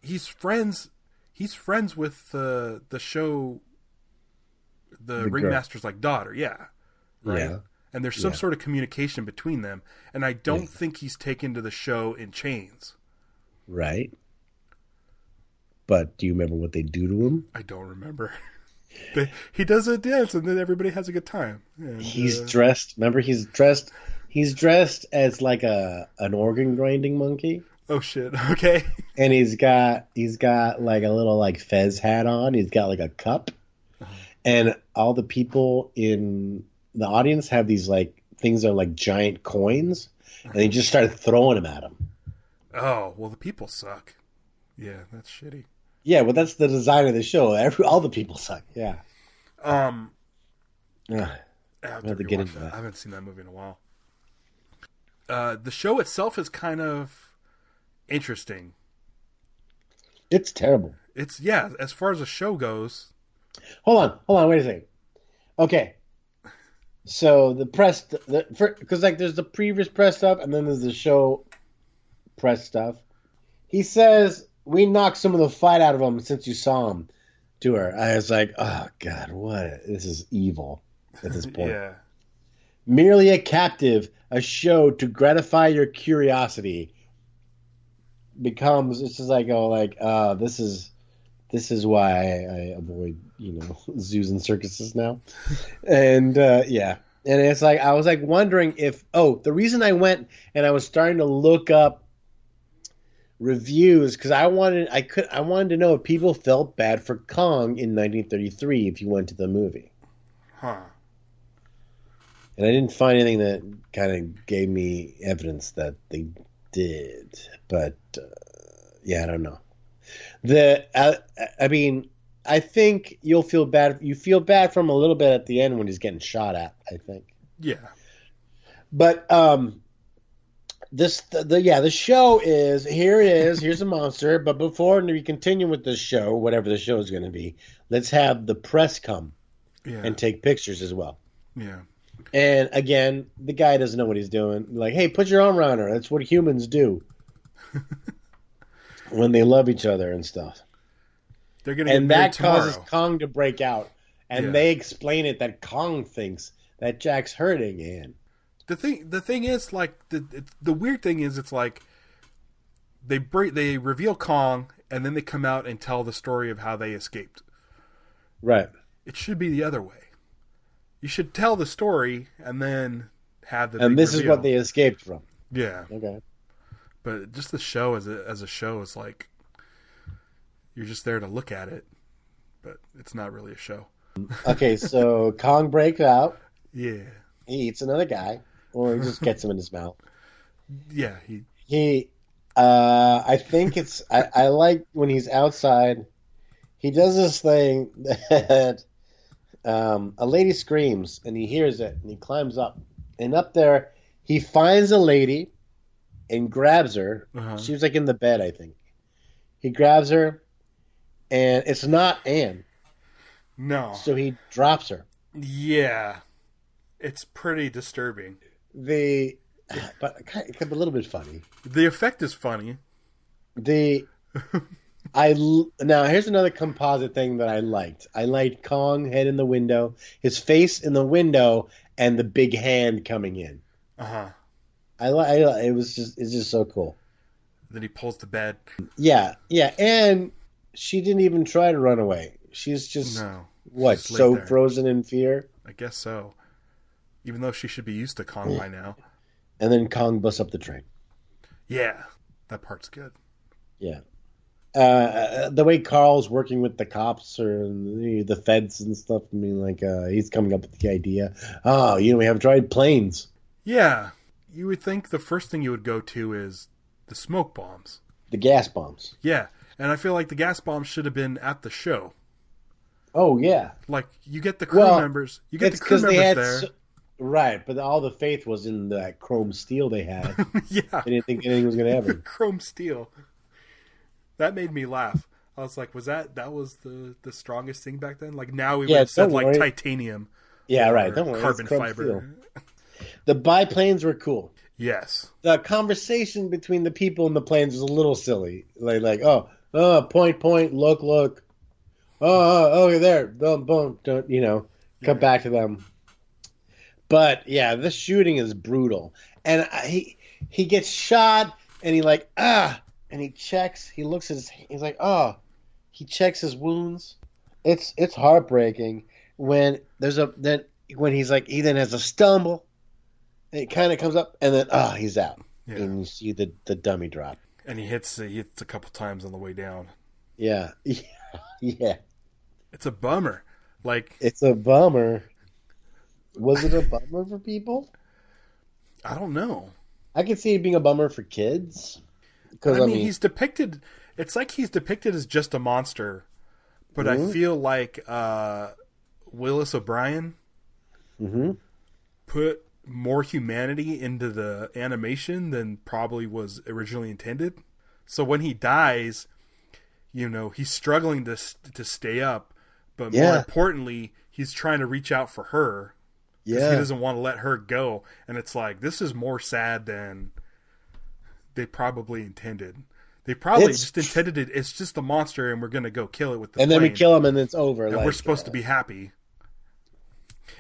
he's friends with the show, the Ringmaster's like daughter, right? Yeah. And there's some sort of communication between them, and I don't think he's taken to the show in chains. Right. But do you remember what they do to him? I don't remember. He does a dance, and then everybody has a good time. And, he's dressed. Remember, he's dressed as like an organ grinding monkey. Oh shit! Okay. And he's got like a little like fez hat on. He's got like a cup, and all the people in the audience have these like things that are like giant coins, and he just started throwing them at him. Oh well, the people suck. Yeah, that's shitty. Yeah, but that's the design of the show. All the people suck. Yeah. I have to get into that. I haven't seen that movie in a while. The show itself is kind of interesting. It's terrible. It's as far as the show goes. Hold on, wait a second. Okay. So the press, because like there's the previous press stuff, and then there's the show press stuff. He says, "We knocked some of the fight out of him since you saw him." To her, I was like, "Oh God, what? This is evil." At this point, Yeah. Merely a captive, a show to gratify your curiosity becomes. It's just like, this is why I avoid zoos and circuses now, and and it's like I was like wondering if the reason I went and I was starting to look up reviews because I wanted to know if people felt bad for Kong in 1933 if you went to the movie. Huh. And I didn't find anything that kind of gave me evidence that they did. But yeah, I don't know. I mean, I think you'll feel bad. You feel bad for him a little bit at the end when he's getting shot at, I think. Yeah. But the show is, here it is. Here's a monster. But before we continue with the show, whatever the show is going to be, let's have the press come and take pictures as well. Yeah. And again, the guy doesn't know what he's doing. Like, hey, put your arm around her. That's what humans do when they love each other and stuff. They're going to get married tomorrow. Causes Kong to break out. And they explain it that Kong thinks that Jack's hurting Anne. The thing is, like, the weird thing is, it's like they reveal Kong and then they come out and tell the story of how they escaped. Right. It should be the other way. You should tell the story and then have the. And this reveal. is what they escaped from. Yeah. Okay. But just the show as a show is like, you're just there to look at it, but it's not really a show. Okay, so Kong breaks out. Yeah. He eats another guy, or he just gets him in his mouth. Yeah. I think it's. I like when he's outside. He does this thing that a lady screams, and he hears it, and he climbs up, and up there he finds a lady, and grabs her. Uh-huh. She was like in the bed, I think. He grabs her, and it's not Anne. No. So he drops her. Yeah. It's pretty disturbing. But a little bit funny. The effect is funny. Now here's another composite thing that I liked. I liked Kong head in the window, his face in the window, and the big hand coming in. Uh-huh. It's just so cool. Then he pulls the bed. Yeah, and she didn't even try to run away. She's just frozen in fear. I guess so. Even though she should be used to Kong by now. And then Kong busts up the train. Yeah, that part's good. Yeah. The way Carl's working with the cops or the feds and stuff, I mean, like, he's coming up with the idea. Oh, we haven't tried planes. Yeah. You would think the first thing you would go to is the smoke bombs. The gas bombs. Yeah. And I feel like the gas bombs should have been at the show. Oh, yeah. Like, you get the crew members. You get the crew members there. Right, but all the faith was in that chrome steel they had. Yeah. They didn't think anything was going to happen. Chrome steel. That made me laugh. I was like, that was the strongest thing back then? Like, now we would have said, like, titanium. Yeah, right. Don't worry. Carbon fiber. Steel. The biplanes were cool. Yes. The conversation between the people in the planes was a little silly. Like, point, look. Oh, there. Boom, boom. Don't, come back to them. But, yeah, this shooting is brutal. And he gets shot, and he and he checks. He looks at he's like, he checks his wounds. It's heartbreaking when when he's like, he then has a stumble, and it kind of comes up, and then, he's out. Yeah. And you see the dummy drop. And he hits a couple times on the way down. Yeah. Yeah. It's a bummer. It's a bummer. Was it a bummer for people? I don't know. I could see it being a bummer for kids. I mean, he's depicted. It's like he's depicted as just a monster, but I feel like Willis O'Brien put more humanity into the animation than probably was originally intended. So when he dies, he's struggling to stay up, but more importantly, he's trying to reach out for her. Yeah, he doesn't want to let her go, and it's like, this is more sad than they probably intended. They probably just intended it. It's just a monster, and we're going to go kill it with the plane. Then we kill him, and it's over. And we're supposed to be happy.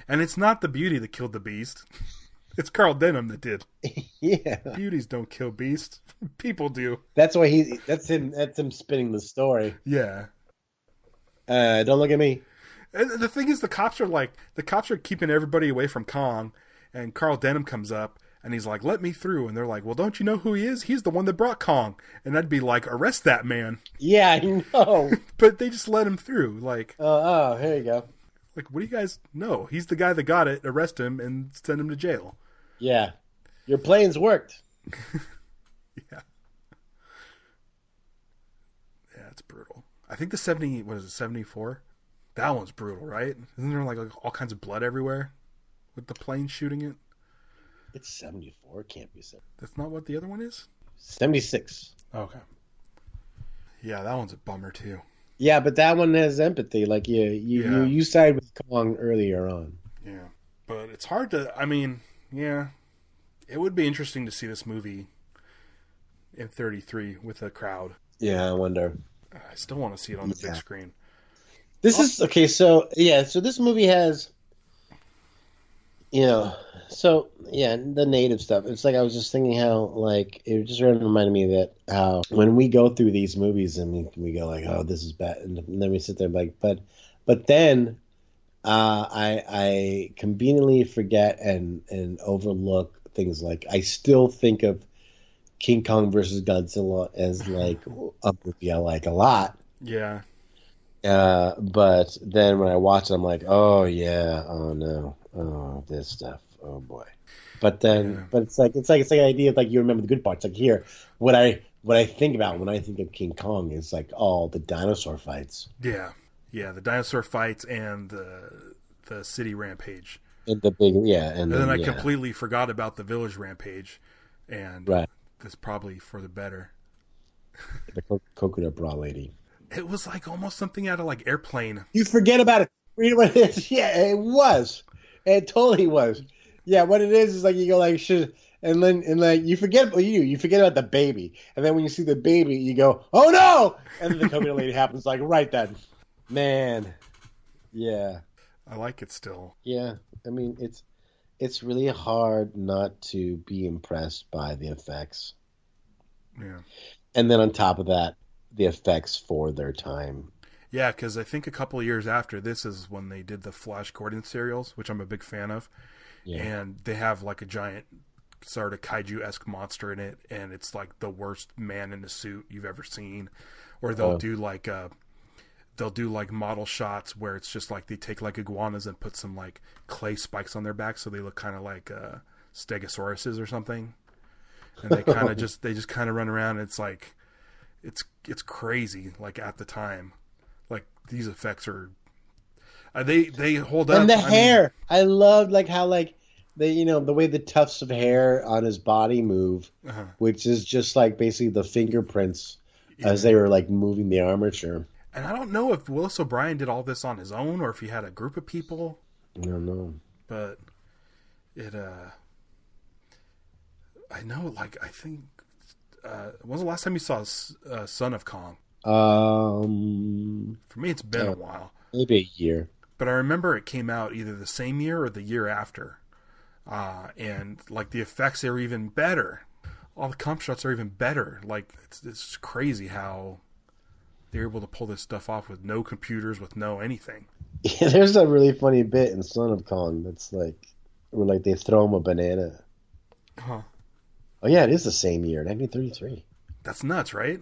And it's not the beauty that killed the beast. It's Carl Denham that did. Yeah, beauties don't kill beasts. People do. That's why That's him spinning the story. Yeah. Don't look at me. And the thing is, the cops are keeping everybody away from Kong, and Carl Denham comes up, and he's like, let me through. And they're like, well, don't you know who he is? He's the one that brought Kong. And I'd be like, arrest that man. Yeah, I know. But they just let him through. Like, here you go. Like, what do you guys know? He's the guy that got it. Arrest him and send him to jail. Yeah. Your plans worked. Yeah. Yeah, it's brutal. I think the 70, what is it, 74? That one's brutal, right? Isn't there like all kinds of blood everywhere with the plane shooting it? It's 74. It can't be 70. That's not what the other one is? 76. Okay. Yeah, that one's a bummer too. Yeah, but that one has empathy. Like you side with Kong earlier on. Yeah, but it's hard to. I mean, yeah, it would be interesting to see this movie in 33 with a crowd. Yeah, I wonder. I still want to see it on the big screen. This is okay. So this movie has, the native stuff. It's like I was just thinking how like it just reminded me that how when we go through these movies and we go like, oh, this is bad, and then we sit there like, but then I conveniently forget and overlook things like I still think of King Kong versus Godzilla as like a movie I like a lot. Yeah. But then when I watch it, I'm like, oh yeah, oh no, oh this stuff, oh boy. But then, but it's like the idea of like you remember the good parts. Like here, what I think about when I think of King Kong is like all the dinosaur fights. Yeah, the dinosaur fights and the city rampage. And the big and then I completely forgot about the village rampage, and right. That's probably for the better. The coconut bra lady. It was like almost something out of like Airplane. You forget about it. Read what it is. Yeah, it was. It totally was. Yeah, what it is like you go like shit, and like you forget about the baby, and then when you see the baby, you go, oh no, and then the coconut lady happens like right then. Man, yeah. I like it still. Yeah, I mean it's really hard not to be impressed by the effects. Yeah. And then on top of that, the effects for their time. Yeah, because I think a couple of years after this is when they did the Flash Gordon serials, which I'm a big fan of. Yeah. And they have like a giant sort of kaiju-esque monster in it, and it's like the worst man in a suit you've ever seen. Or they'll do like model shots where it's just like they take like iguanas and put some like clay spikes on their back so they look kind of like stegosauruses or something. And they kind of just kind of run around. And it's like it's crazy. Like at the time, like these effects are they hold up. And the hair, I loved like how like they the way the tufts of hair on his body move, which is just like basically the fingerprints as they were like moving the armature. And I don't know if Willis O'Brien did all this on his own or if he had a group of people. I don't know. But it, I know, like, I think, when was the last time you saw Son of Kong? For me, it's been a while. Maybe a year. But I remember it came out either the same year or the year after. And, like, the effects are even better. All the comp shots are even better. Like, it's crazy how they're able to pull this stuff off with no computers, with no anything. Yeah, there's a really funny bit in Son of Kong that's like, where like they throw him a banana. Huh. Oh yeah, it is the same year, 1933. That's nuts, right?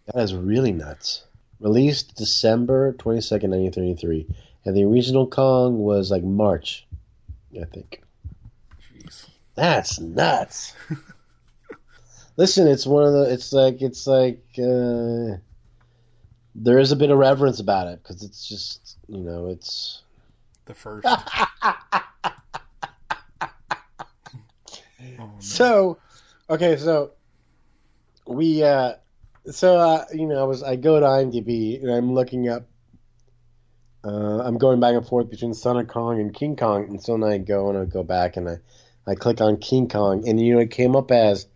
That is really nuts. Released December 22nd, 1933. And the original Kong was like March, I think. Jeez. That's nuts. Listen, it's one of the, it's like, there is a bit of reverence about it because it's just, it's the first. Oh, no. So, okay, so we, I go to IMDb and I'm looking up. I'm going back and forth between Son of Kong and King Kong, and so then I go back and I click on King Kong, and it came up as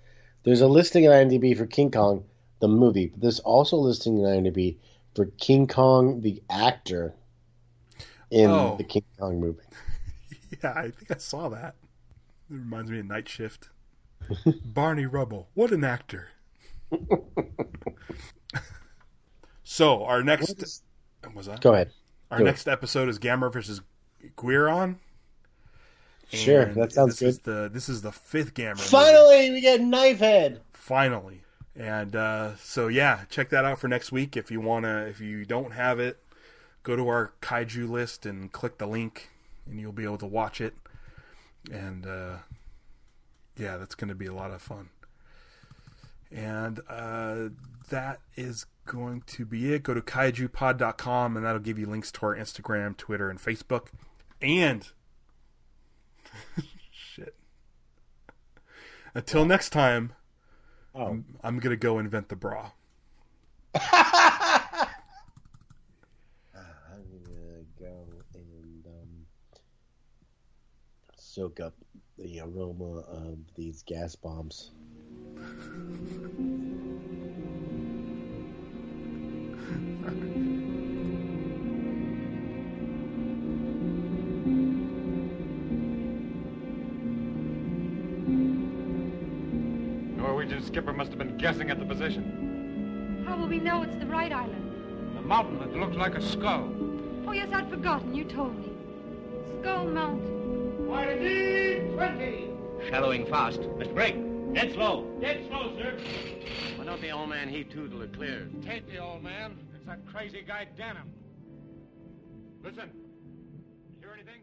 there's a listing on IMDb for King Kong the movie, but there's also a listing on IMDb for King Kong the actor in the King Kong movie. Yeah, I think I saw that. It reminds me of Night Shift. Barney Rubble, what an actor! So our next was that? Go ahead. Our next episode is Gamera versus Guiron. Sure, that sounds good. This is the fifth Gamera. Finally, we get Knifehead. Finally, and so yeah, check that out for next week if you wanna. If you don't have it, go to our Kaiju list and click the link, and you'll be able to watch it. And yeah, that's going to be a lot of fun. And that is going to be it. Go to kaijupod.com, and that'll give you links to our Instagram, Twitter, and Facebook. And shit. Until next time, I'm going to go invent the bra. I'm going to go and soak up the aroma of these gas bombs. Norwegian skipper must have been guessing at the position. How will we know it's the right island? The mountain that looks like a skull. Oh, yes, I'd forgotten. You told me. Skull Mountain. Quantity 20. Shallowing fast. Mr. Brake, dead slow. Dead slow, sir. Why don't the old man heave to till it clears? Tain't the old man. It's that crazy guy Denham. Listen. You hear anything?